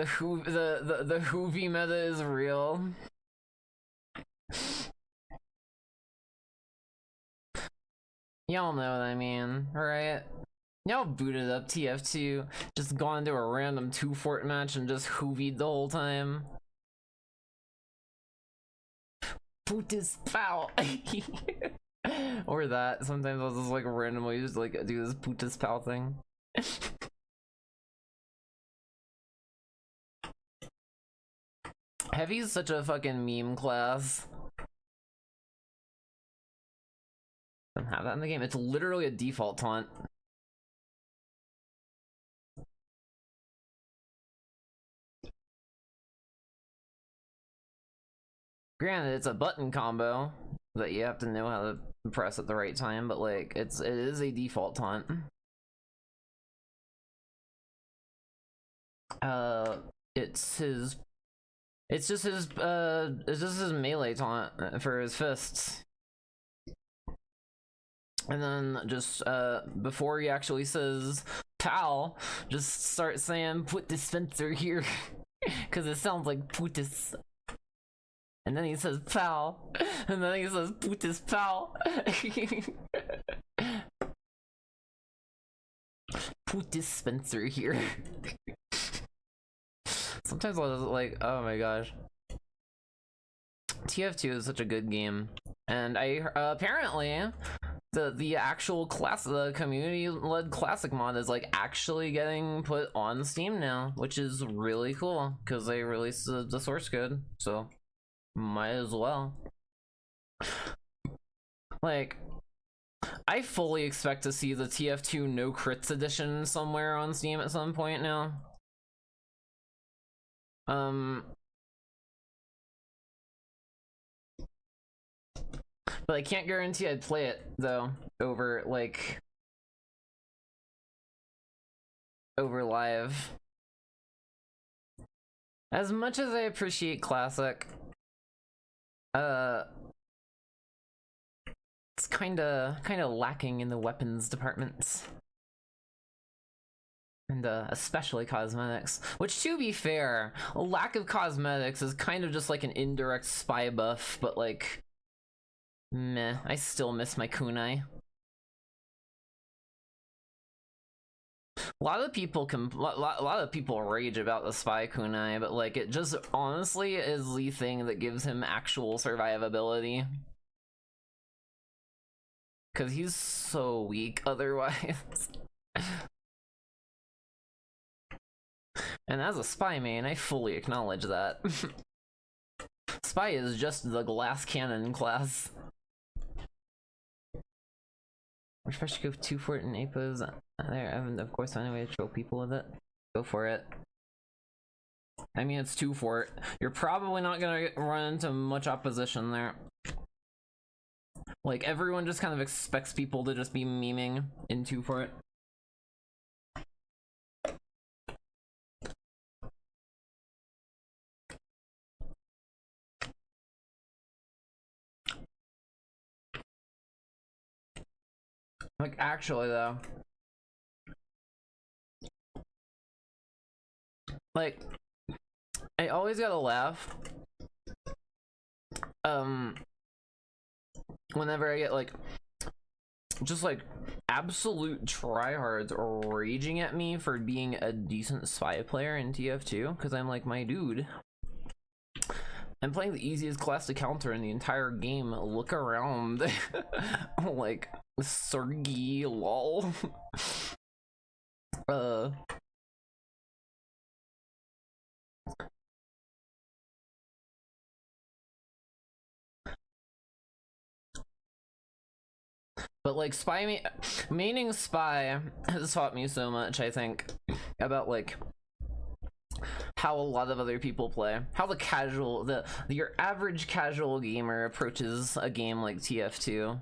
hoovy meta is real. Y'all know what I mean, right? Y'all booted up TF2, just gone to a random 2-fort match and just hoovied the whole time. Putis pal. Or that. Sometimes I'll just like randomly just like do this putis pal thing. Heavy's such a fucking meme class. Don't have that in the game. It's literally a default taunt. Granted, it's a button combo that you have to know how to press at the right time, but like it is a default taunt. It's just his melee taunt for his fists. And then just before he actually says pal, just start saying put dispenser here. Cause it sounds like putis. And then he says pal. And then he says putis pal. Put dispenser here. Sometimes I was like, oh my gosh. TF2 is such a good game. And I apparently the actual class, the community-led classic mod is like actually getting put on Steam now, which is really cool because they released the source code, so might as well. Like, I fully expect to see the TF2 no crits edition somewhere on Steam at some point now. But I can't guarantee I'd play it though over live. As much as I appreciate classic, it's kinda lacking in the weapons departments. And especially cosmetics, which, to be fair, a lack of cosmetics is kind of just like an indirect spy buff, but like, meh, I still miss my kunai. A lot of people rage about the spy kunai, but like, it just honestly is the thing that gives him actual survivability. Cause he's so weak otherwise. And as a spy main, I fully acknowledge that. Spy is just the glass cannon class. Which I should go 2 for it in APOs. There, I haven't, of course, found a way to troll people with it. Go for it. I mean, it's 2 for it. You're probably not gonna run into much opposition there. Like, everyone just kind of expects people to just be memeing in 2 for it. Like, actually, though, like, I always gotta laugh whenever I get like just like absolute tryhards raging at me for being a decent spy player in TF2, because I'm like, my dude, I'm playing the easiest class to counter in the entire game. Look around. Like, Sergey, lol. But like, maining spy has taught me so much, I think, about like how a lot of other people play, how your average casual gamer approaches a game like TF2.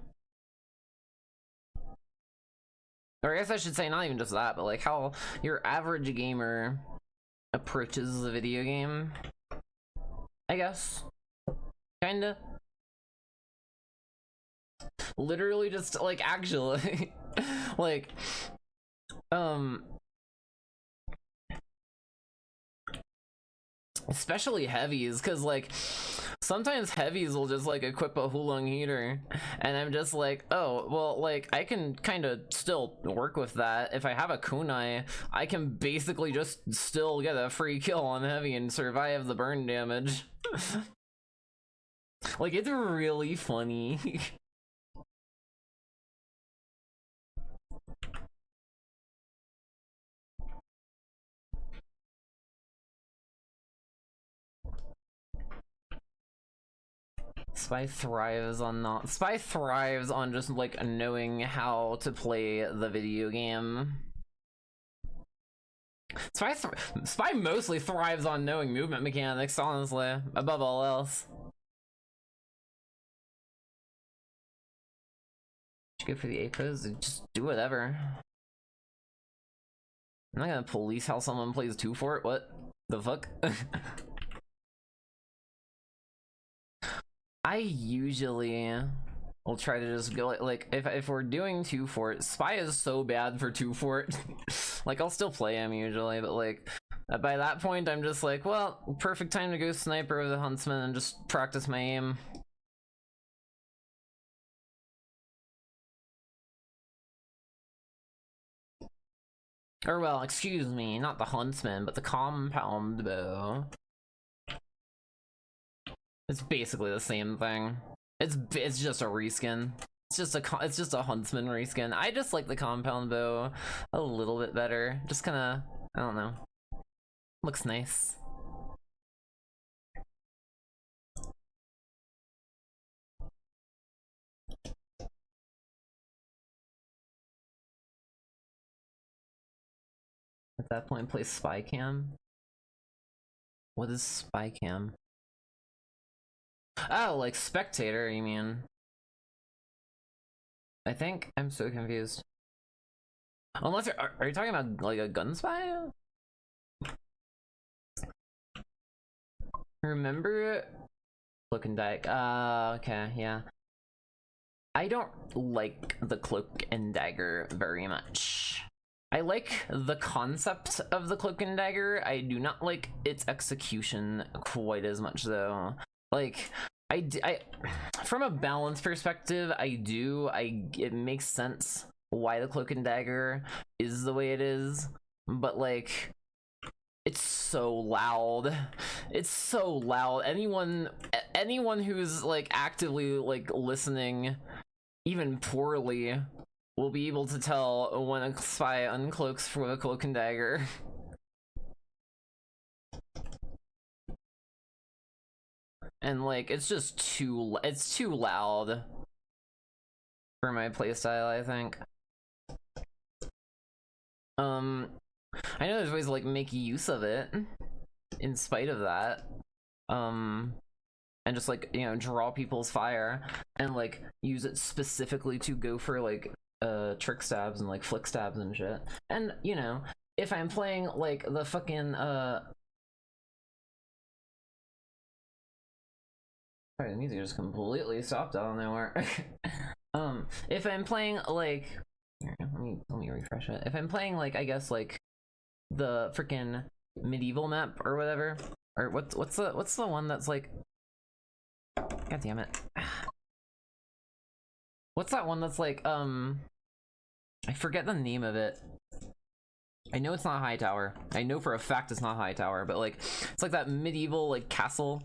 Or I guess I should say not even just that, but like how your average gamer approaches the video game, I guess. Kinda. Literally just like, actually. Like, especially heavies, because like sometimes heavies will just like equip a Hulung heater, and I'm just like, oh well, like I can kind of still work with that. If I have a kunai, I can basically just still get a free kill on heavy and survive the burn damage. Like, it's really funny. Spy thrives on just like knowing how to play the video game. Spy mostly thrives on knowing movement mechanics, honestly, above all else. Go for the APOs, just do whatever. I'm not gonna police how someone plays 2 for it. What the fuck? I usually will try to just go like if we're doing 2 for it, spy is so bad for 2 for it. Like, I'll still play him usually, but like by that point I'm just like, well, perfect time to go sniper with the huntsman and just practice my aim. Or well, excuse me, not the huntsman, but the compound bow. It's basically the same thing. It's just a reskin. It's just a huntsman reskin. I just like the compound bow a little bit better. Just kind of, I don't know. Looks nice. At that point, play spy cam. What is spy cam? Oh, like spectator, you mean? I think I'm so confused. Unless are you talking about like a gun spy? Remember Cloak and Dagger? Okay, yeah. I don't like the Cloak and Dagger very much. I like the concept of the Cloak and Dagger. I do not like its execution quite as much, though. Like, I from a balance perspective, it makes sense why the Cloak and Dagger is the way it is, but like, it's so loud. It's so loud. Anyone who's like actively like listening, even poorly, will be able to tell when a spy uncloaks for the Cloak and Dagger. And like, it's just too loud for my playstyle, I think. I know there's ways to like make use of it in spite of that. And just like, you know, draw people's fire and like use it specifically to go for like trick stabs and like flick stabs and shit. And you know, if I'm playing like the fucking sorry, the music just completely stopped out of nowhere. If I'm playing like, here, let me refresh it. If I'm playing like, I guess like the freaking medieval map or whatever, or what's the one that's like, god damn it, what's that one that's like, I forget the name of it. I know it's not Hightower. I know for a fact it's not Hightower, but like, it's like that medieval like castle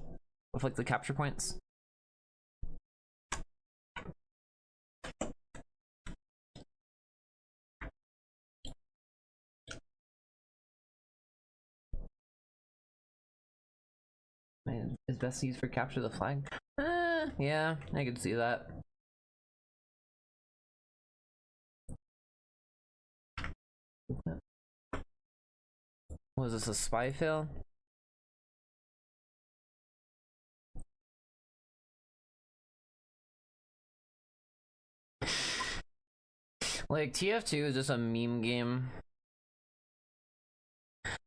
with like the capture points. Is best used for capture the flag? Yeah, I could see that. Was this a spy fail? Like, TF2 is just a meme game.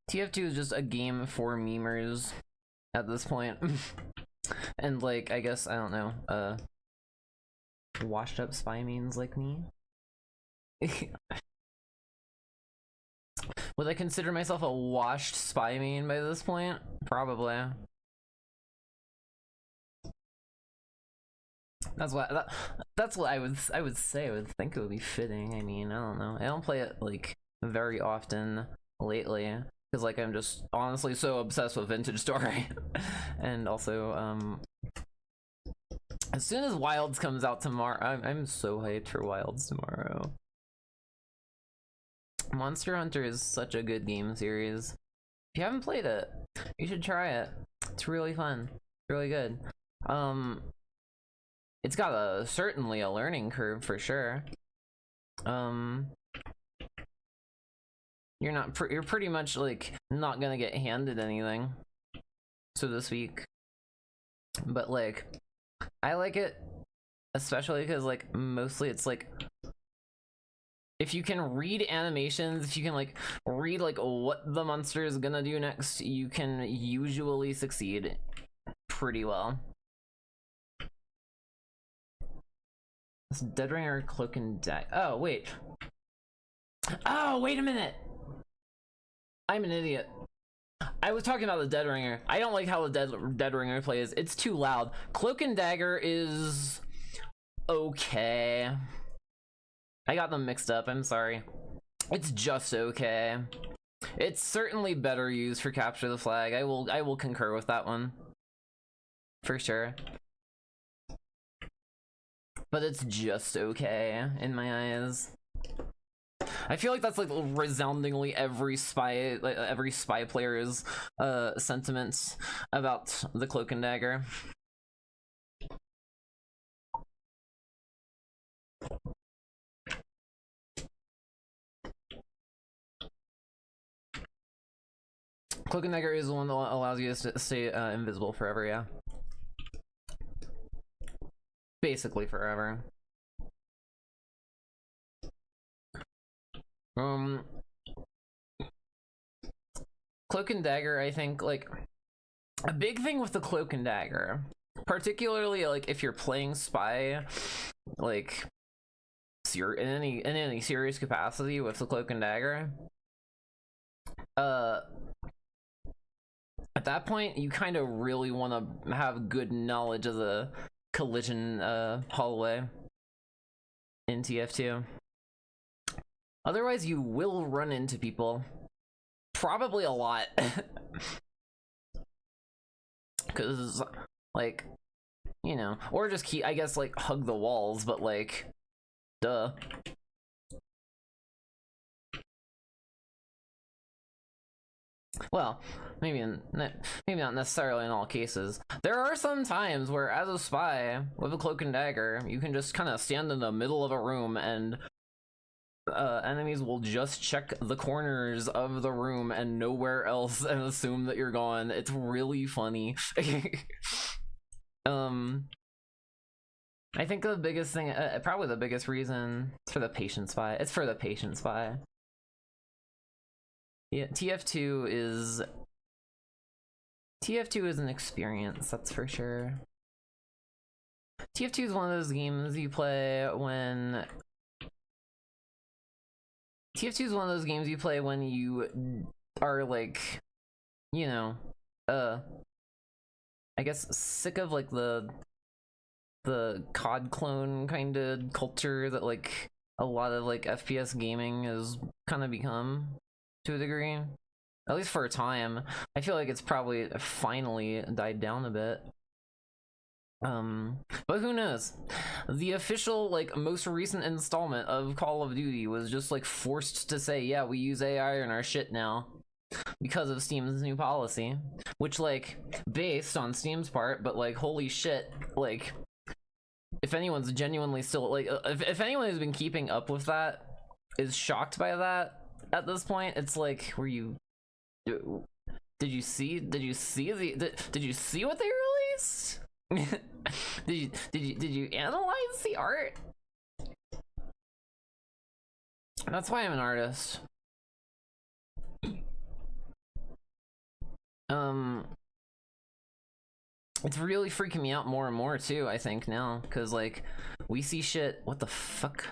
TF2 is just a game for memers at this point. And like, I guess, I don't know, washed up spy means like me. Would I consider myself a washed spy main by this point? Probably. That's what I would say. I would think it would be fitting. I mean, I don't know. I don't play it like very often lately because like I'm just honestly so obsessed with Vintage Story. And also as soon as Wilds comes out tomorrow, I'm so hyped for Wilds tomorrow. Monster Hunter is such a good game series. If you haven't played it, you should try it. It's really fun. It's really good. It's got certainly a learning curve for sure. You're pretty much like not gonna get handed anything, so to speak. But like, I like it, especially because like mostly it's like, if you can read animations, if you can like read like what the monster is gonna do next, you can usually succeed pretty well. This Dead Ringer Cloak and Dagger. Oh wait. Oh wait a minute. I'm an idiot. I was talking about the Dead Ringer. I don't like how the Dead Ringer plays. It's too loud. Cloak and Dagger is okay. I got them mixed up, I'm sorry. It's just okay. It's certainly better used for capture the flag. I will concur with that one. For sure. But it's just okay in my eyes. I feel like that's like resoundingly every spy player's sentiments about the Cloak and Dagger. Cloak and Dagger is the one that allows you to stay invisible forever, yeah. Basically forever. Cloak and Dagger, I think, like, a big thing with the cloak and dagger, particularly like if you're playing spy, like in any serious capacity with the cloak and dagger, at that point you kind of really want to have good knowledge of the collision hallway in TF2. Otherwise you will run into people, probably a lot. Because like, you know, or just keep, I guess, like hug the walls, but like, duh. Well, maybe not necessarily in all cases. There are some times where, as a spy with a cloak and dagger, you can just kind of stand in the middle of a room and enemies will just check the corners of the room and nowhere else and assume that you're gone. It's really funny. I think the biggest thing, probably the biggest reason, it's for the patient spy. It's for the patient spy. Yeah, TF2 is an experience, that's for sure. TF2 is one of those games you play when TF2 is one of those games you play when you are like, you know, I guess sick of like the COD clone kind of culture that like a lot of like FPS gaming has kind of become to a degree. At least for a time. I feel like it's probably finally died down a bit. But who knows? The official, like, most recent installment of Call of Duty was just, like, forced to say, yeah, we use AI in our shit now. Because of Steam's new policy. Which, like, based on Steam's part, but, like, holy shit, like, if anyone's genuinely still, like, if anyone who's been keeping up with that is shocked by that at this point, it's like, were you... Did you see what they released? did you analyze the art? That's why I'm an artist. It's really freaking me out more and more too, I think, now, because like we see shit. What the fuck?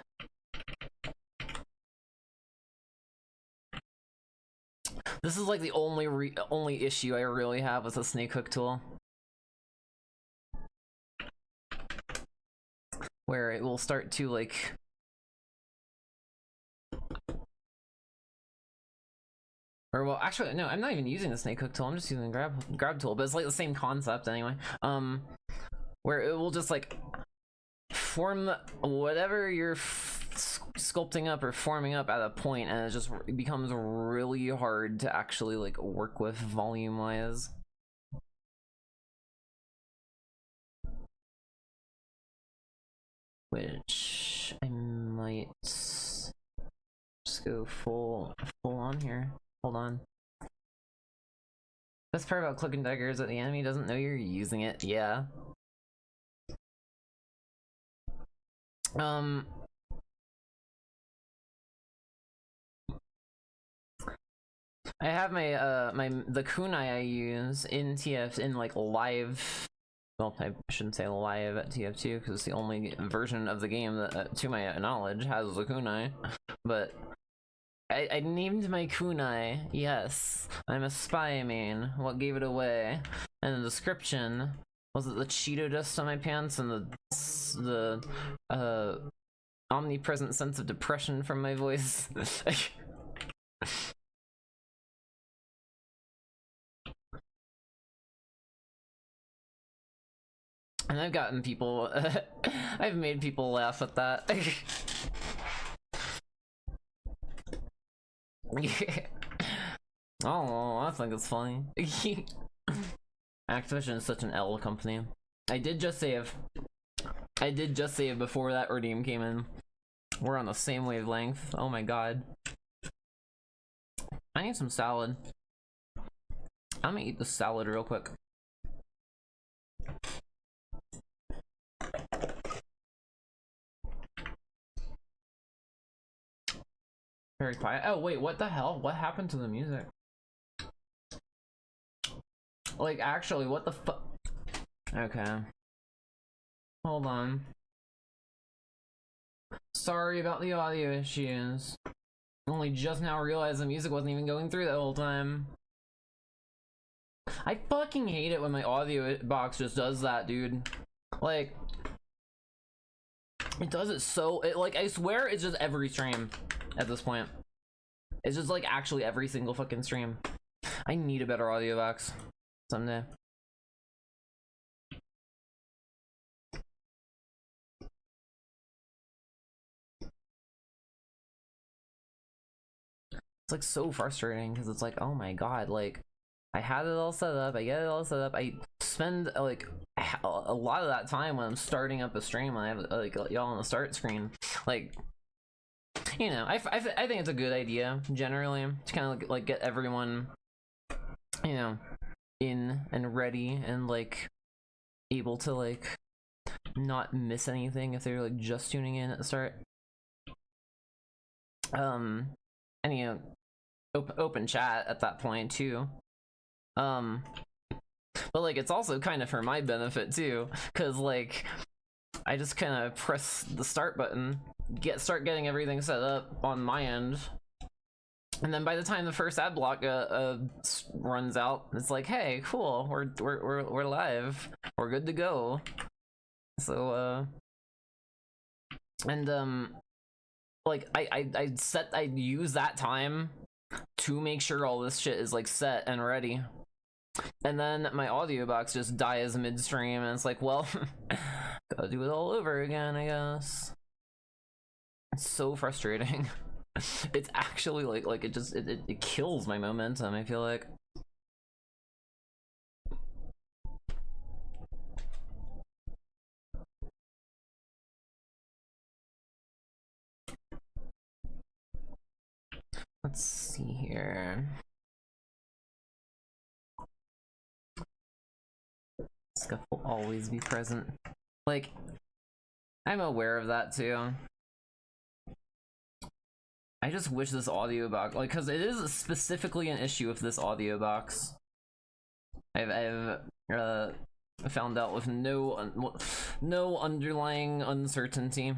This is like the only issue I really have with the snake hook tool, where it will start to like or well, actually no, I'm not even using the snake hook tool, I'm just using the grab tool, but it's like the same concept anyway. Where it will just like form whatever you're sculpting up or forming up at a point, and it just becomes really hard to actually like work with volume wise. Which I might just go full on here. Hold on. Best part about cloak and dagger is that the enemy doesn't know you're using it. Yeah. I have my the kunai I use in TF in like live. Well, I shouldn't say live at TF2 because it's the only version of the game that, to my knowledge, has the kunai. But I named my kunai. Yes, I'm a spy main. What gave it away? And the description was it the Cheeto dust on my pants and the omnipresent sense of depression from my voice. And I've gotten people, I've made people laugh at that. Oh, I think it's funny. Activision is such an L company. I did just save before that redeem came in. We're on the same wavelength. Oh my god. I need some salad. I'm gonna eat the salad real quick. Very quiet. Oh wait, what the hell? What happened to the music? Like, actually, what the fuck? Okay. Hold on. Sorry about the audio issues. Only just now realized the music wasn't even going through the whole time. I fucking hate it when my audio box just does that, dude. Like, it does it so, like, I swear it's just every stream at this point. It's just like actually every single fucking stream. I need a better audio box someday. It's like so frustrating because it's like, oh my god, like I had it all set up, I get it all set up, I spend like a lot of that time when I'm starting up a stream when I have like y'all on the start screen, like, you know, I think it's a good idea generally to kind of like get everyone, you know, in and ready and like able to like not miss anything if they're like just tuning in at the start. And you know, open chat at that point too. But like it's also kind of for my benefit too, because like I just kind of press the start button, start getting everything set up on my end, and then by the time the first ad block runs out, it's like, hey, cool, we're live, we're good to go. So like I use that time to make sure all this shit is like set and ready, and then my audio box just dies midstream, and it's like, well, gotta do it all over again, I guess. It's so frustrating. It's actually like it just it kills my momentum, I feel like. Let's see here. Scuff will always be present. Like, I'm aware of that too. I just wish this audio box, like, because it is specifically an issue with this audio box. I've found out with no underlying uncertainty.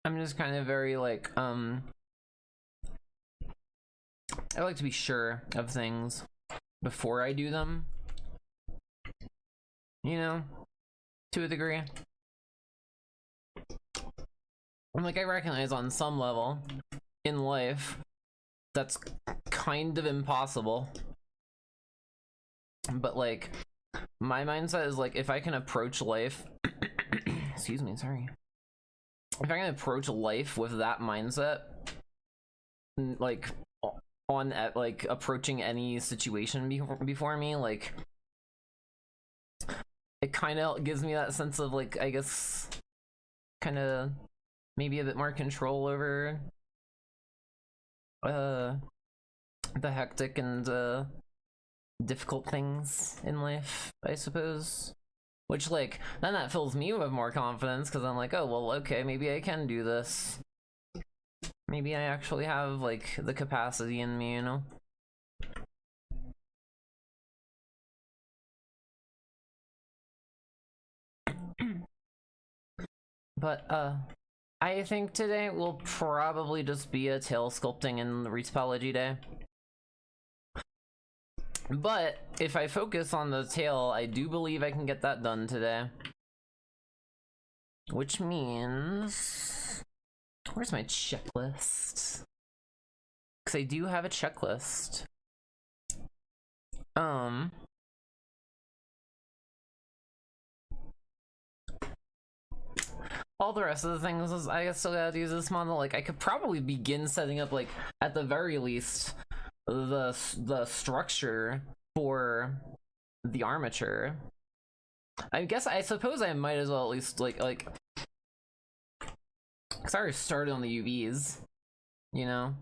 I'm just kind of very like I like to be sure of things before I do them, you know, to a degree. And like I recognize on some level in life that's kind of impossible, but like my mindset is like, if I can approach life excuse me, sorry, if I can approach life with that mindset, like on at like approaching any situation before me, like it kind of gives me that sense of like, I guess, kind of maybe a bit more control over the hectic and difficult things in life, I suppose. Which, like, then that fills me with more confidence, because I'm like, oh, well, okay, maybe I can do this. Maybe I actually have, like, the capacity in me, you know? But, I think today will probably just be a tail sculpting and retopology day. But if I focus on the tail, I do believe I can get that done today. Which means... where's my checklist? Because I do have a checklist. All the rest of the things is, I still gotta use this model. Like, I could probably begin setting up, like, at the very least, the structure for the armature. I guess, I suppose I might as well at least, like, because I already started on the UVs, you know?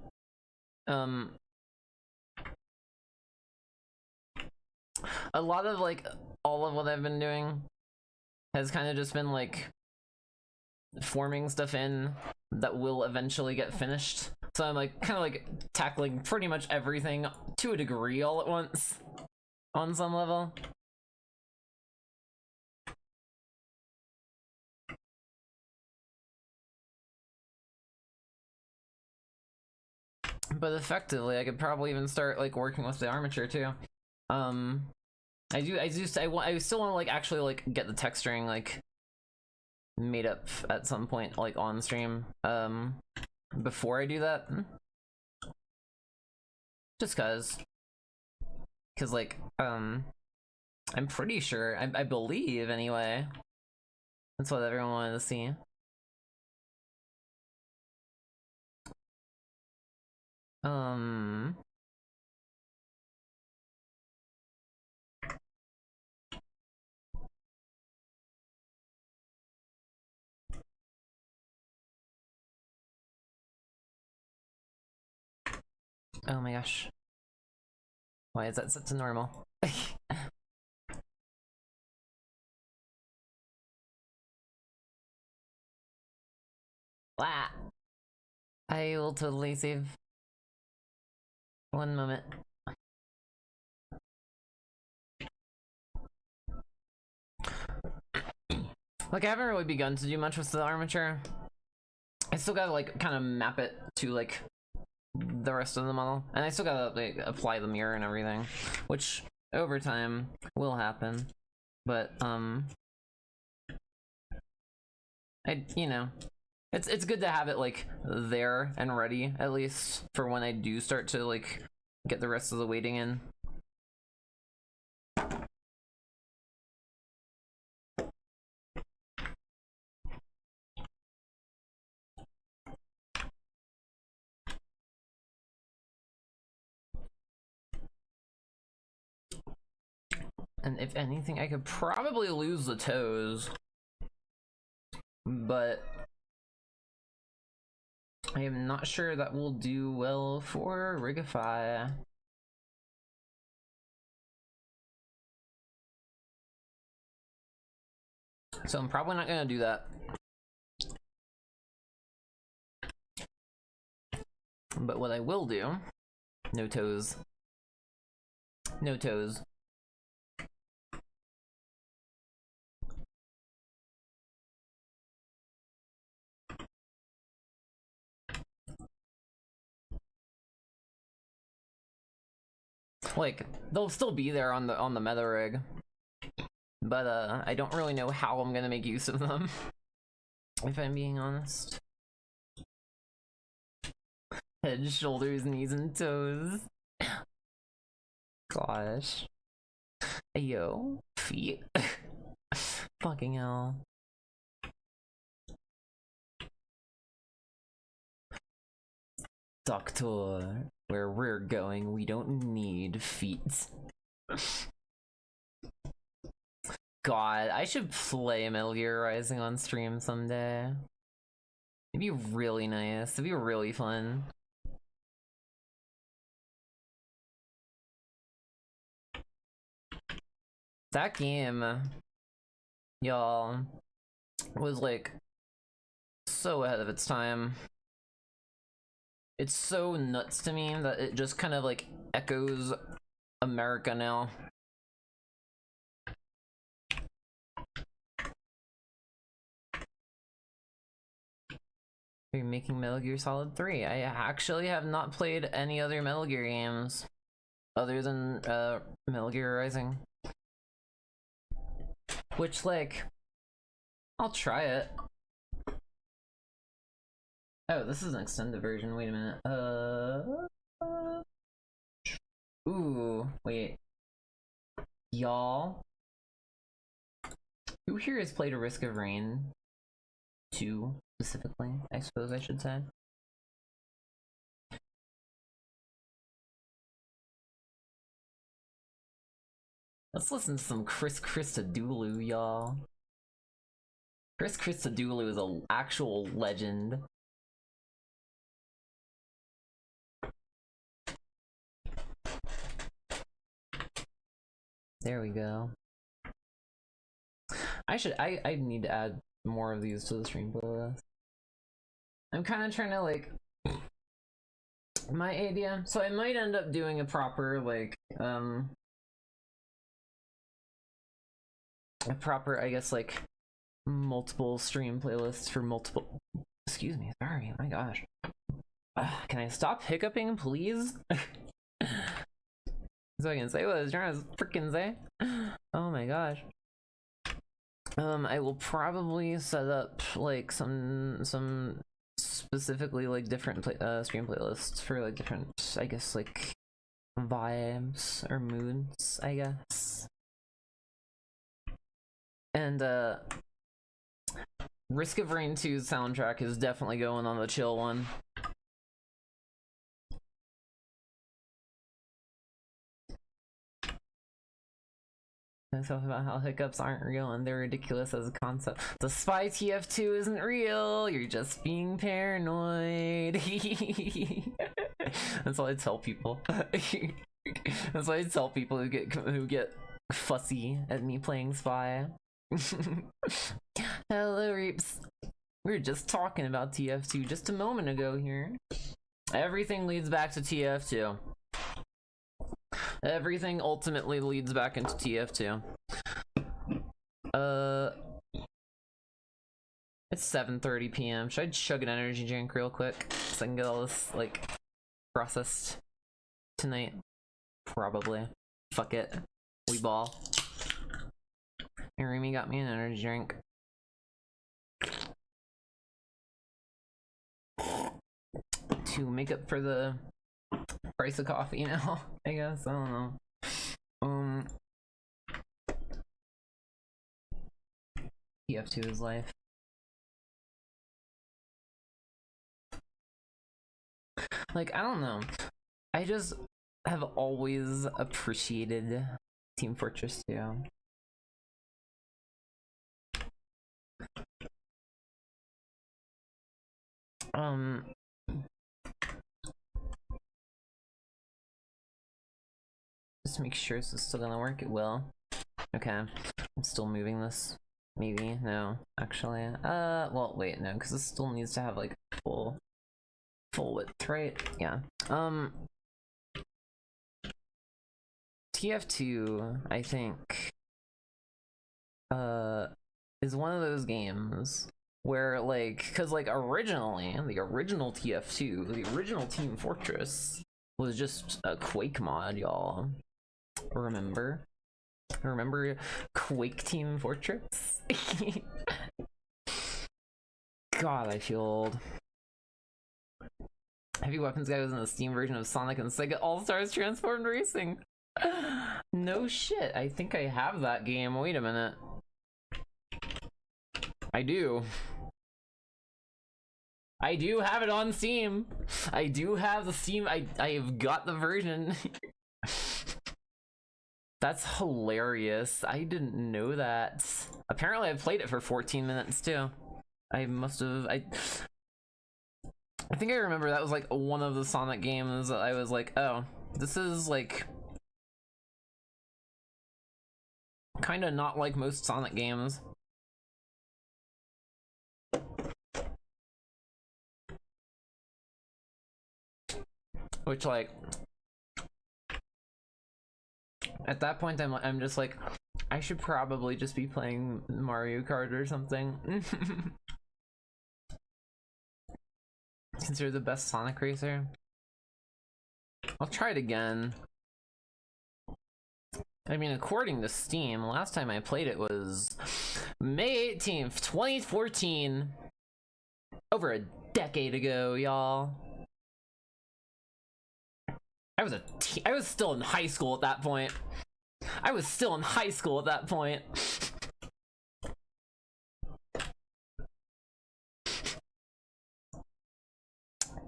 A lot of, like, all of what I've been doing has kind of just been like forming stuff in that will eventually get finished. So I'm like kind of like tackling pretty much everything to a degree all at once on some level. But effectively, I could probably even start like working with the armature too. I still want to like actually like get the texturing like made up at some point like on stream. Before I do that, just cause like I'm pretty sure I believe anyway. That's what everyone wanted to see. Oh my gosh. Why is that set to normal? Wow. I will totally save. One moment. Like, I haven't really begun to do much with the armature. I still gotta like kind of map it to like the rest of the model, and I still gotta like apply the mirror and everything, which over time will happen. But you know, it's good to have it like there and ready at least for when I do start to like get the rest of the weighting in. And if anything, I could probably lose the toes, but I am not sure that will do well for Rigify. So I'm probably not gonna do that. But what I will do, no toes. No toes. Like, they'll still be there on the meta rig, but I don't really know how I'm gonna make use of them, if I'm being honest. Head, shoulders, knees, and toes. Gosh. Yo, feet. Fucking hell. Doctor, where we're going, we don't need feet. God, I should play Metal Gear Rising on stream someday. It'd be really nice. It'd be really fun. That game, y'all, was like so ahead of its time. It's so nuts to me that it just kind of like echoes America now. Are you making Metal Gear Solid 3? I actually have not played any other Metal Gear games other than Metal Gear Rising. Which, like, I'll try it. Oh, this is an extended version. Wait a minute. Ooh, wait. Y'all. Who here has played A Risk of Rain 2 specifically? I suppose I should say. Let's listen to some Chris Christodoulou, y'all. Chris Christodoulou is an actual legend. There we go. I need to add more of these to the stream playlist. I'm kind of trying to like my idea, so I might end up doing a proper like a proper, I guess, like multiple stream playlists for multiple. Excuse me, sorry, my gosh. Can I stop hiccuping, please? So I can say what I was trying to freaking say. Oh my gosh. I will probably set up like some specifically like different stream playlists for like different, I guess, like vibes or moods, I guess. And Risk of Rain 2's soundtrack is definitely going on the chill one. Myself about how hiccups aren't real and they're ridiculous as a concept. The spy TF2 isn't real. You're just being paranoid. That's all I tell people. That's what I tell people who get fussy at me playing spy. Hello, Reaps. We were just talking about TF2 just a moment ago here. Everything leads back to TF2. Everything ultimately leads back into TF2. It's 7:30 p.m. Should I chug an energy drink real quick so I can get all this like processed tonight? Probably. Fuck it. We ball. And Remy got me an energy drink. To make up for the price of coffee now, I guess. I don't know. TF2 is life. Like, I don't know. I just have always appreciated Team Fortress 2. Just make sure this is still gonna work. It will. Okay. I'm still moving this. Maybe. No. Actually. Well, wait, no, because this still needs to have like full width, right? Yeah. TF2, I think, is one of those games where, like, because, like, originally, the original TF2, the original Team Fortress, was just a Quake mod, y'all. Remember? Remember Quake Team Fortress? God, I feel old. Heavy Weapons Guy was in the Steam version of Sonic and Sega All-Stars Transformed Racing. No shit, I think I have that game. Wait a minute. I do. I do have it on Steam. I do have the Steam. I have got the version. That's hilarious. I didn't know that. Apparently I played it for 14 minutes too. I must have. I think I remember that was like one of the Sonic games that I was like, oh, this is like kind of not like most Sonic games. Which, like, at that point I'm just like, I should probably just be playing Mario Kart or something. Consider the best Sonic racer. I'll try it again. I mean, according to Steam, last time I played it was May 18th, 2014. Over a decade ago, y'all. I was still in high school at that point. I was still in high school at that point.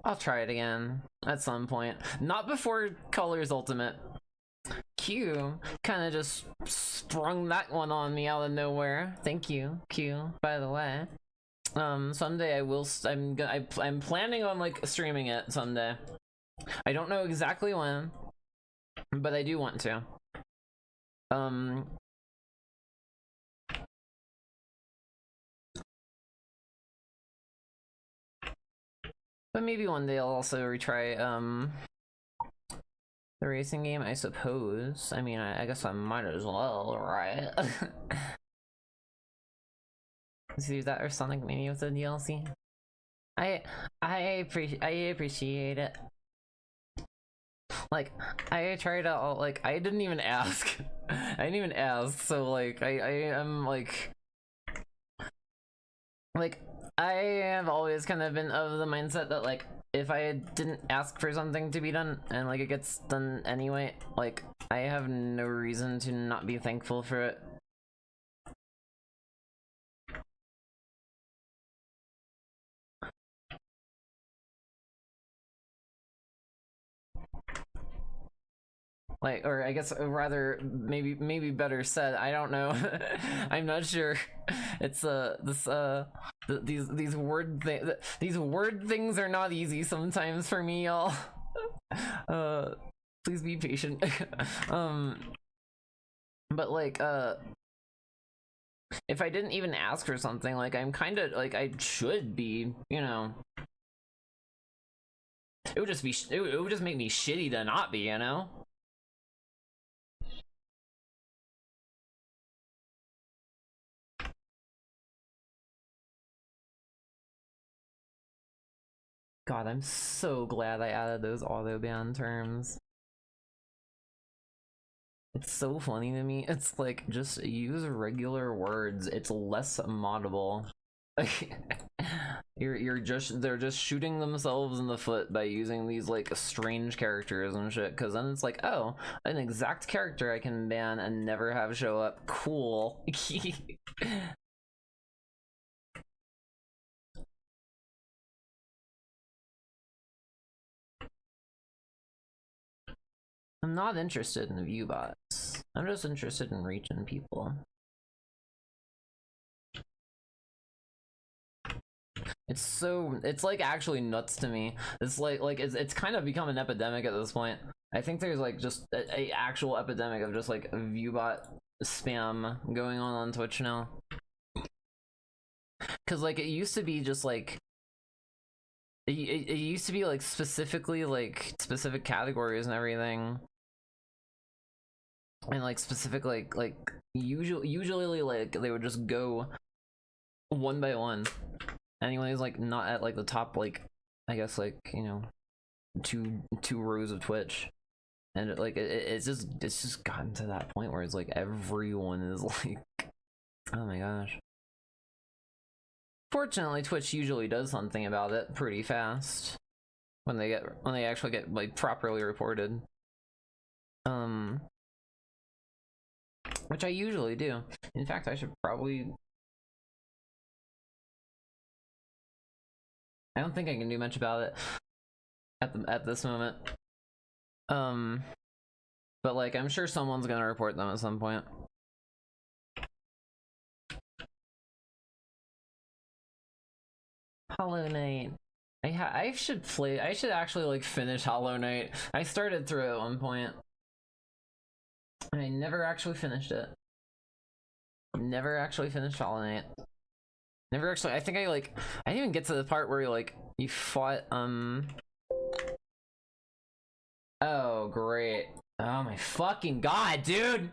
I'll try it again at some point. Not before Colors Ultimate. Q kind of just sprung that one on me out of nowhere. Thank you, Q, by the way. Someday I will. I'm planning on like streaming it someday. I don't know exactly when, but I do want to. But maybe one day I'll also retry the racing game, I suppose. I mean, I guess I might as well, right? See that or Sonic Mania with the DLC. I appreciate it. Like, I tried out, like, I didn't even ask. I didn't even ask, so like I am like I have always kind of been of the mindset that like if I didn't ask for something to be done and like it gets done anyway, like I have no reason to not be thankful for it. Like, or I guess rather, maybe better said, I don't know. I'm not sure. It's these word things are not easy sometimes for me, y'all. Please be patient. But like if I didn't even ask for something, like I'm kind of like I should be, you know. It would just be it would just make me shitty to not be, you know. God, I'm so glad I added those auto ban terms. It's so funny to me. It's like, just use regular words. It's less moddable. They're just shooting themselves in the foot by using these like strange characters and shit, because then it's like, oh, an exact character I can ban and never have show up. Cool. I'm not interested in VBots. I'm just interested in reaching people. It's like actually nuts to me. It's like it's kind of become an epidemic at this point. I think there's like just a actual epidemic of just like VBot spam going on Twitch now. Cause like it used to be just like it used to be like specifically like specific categories and everything. And like specific like usually like they would just go one by one. Anyone who's like not at like the top, like I guess like, you know, two rows of Twitch, and it's just gotten to that point where it's like everyone is like, oh my gosh. Fortunately, Twitch usually does something about it pretty fast when they actually get like properly reported. Which I usually do. In fact, I should probably. I don't think I can do much about it at this moment. But like I'm sure someone's gonna report them at some point. Hollow Knight. I should actually like finish Hollow Knight. I started through it at one point. And I never actually finished it. Never actually finished Hollow Knight. Never actually. I think I didn't even get to the part where you fought Oh great! Oh my fucking god, dude!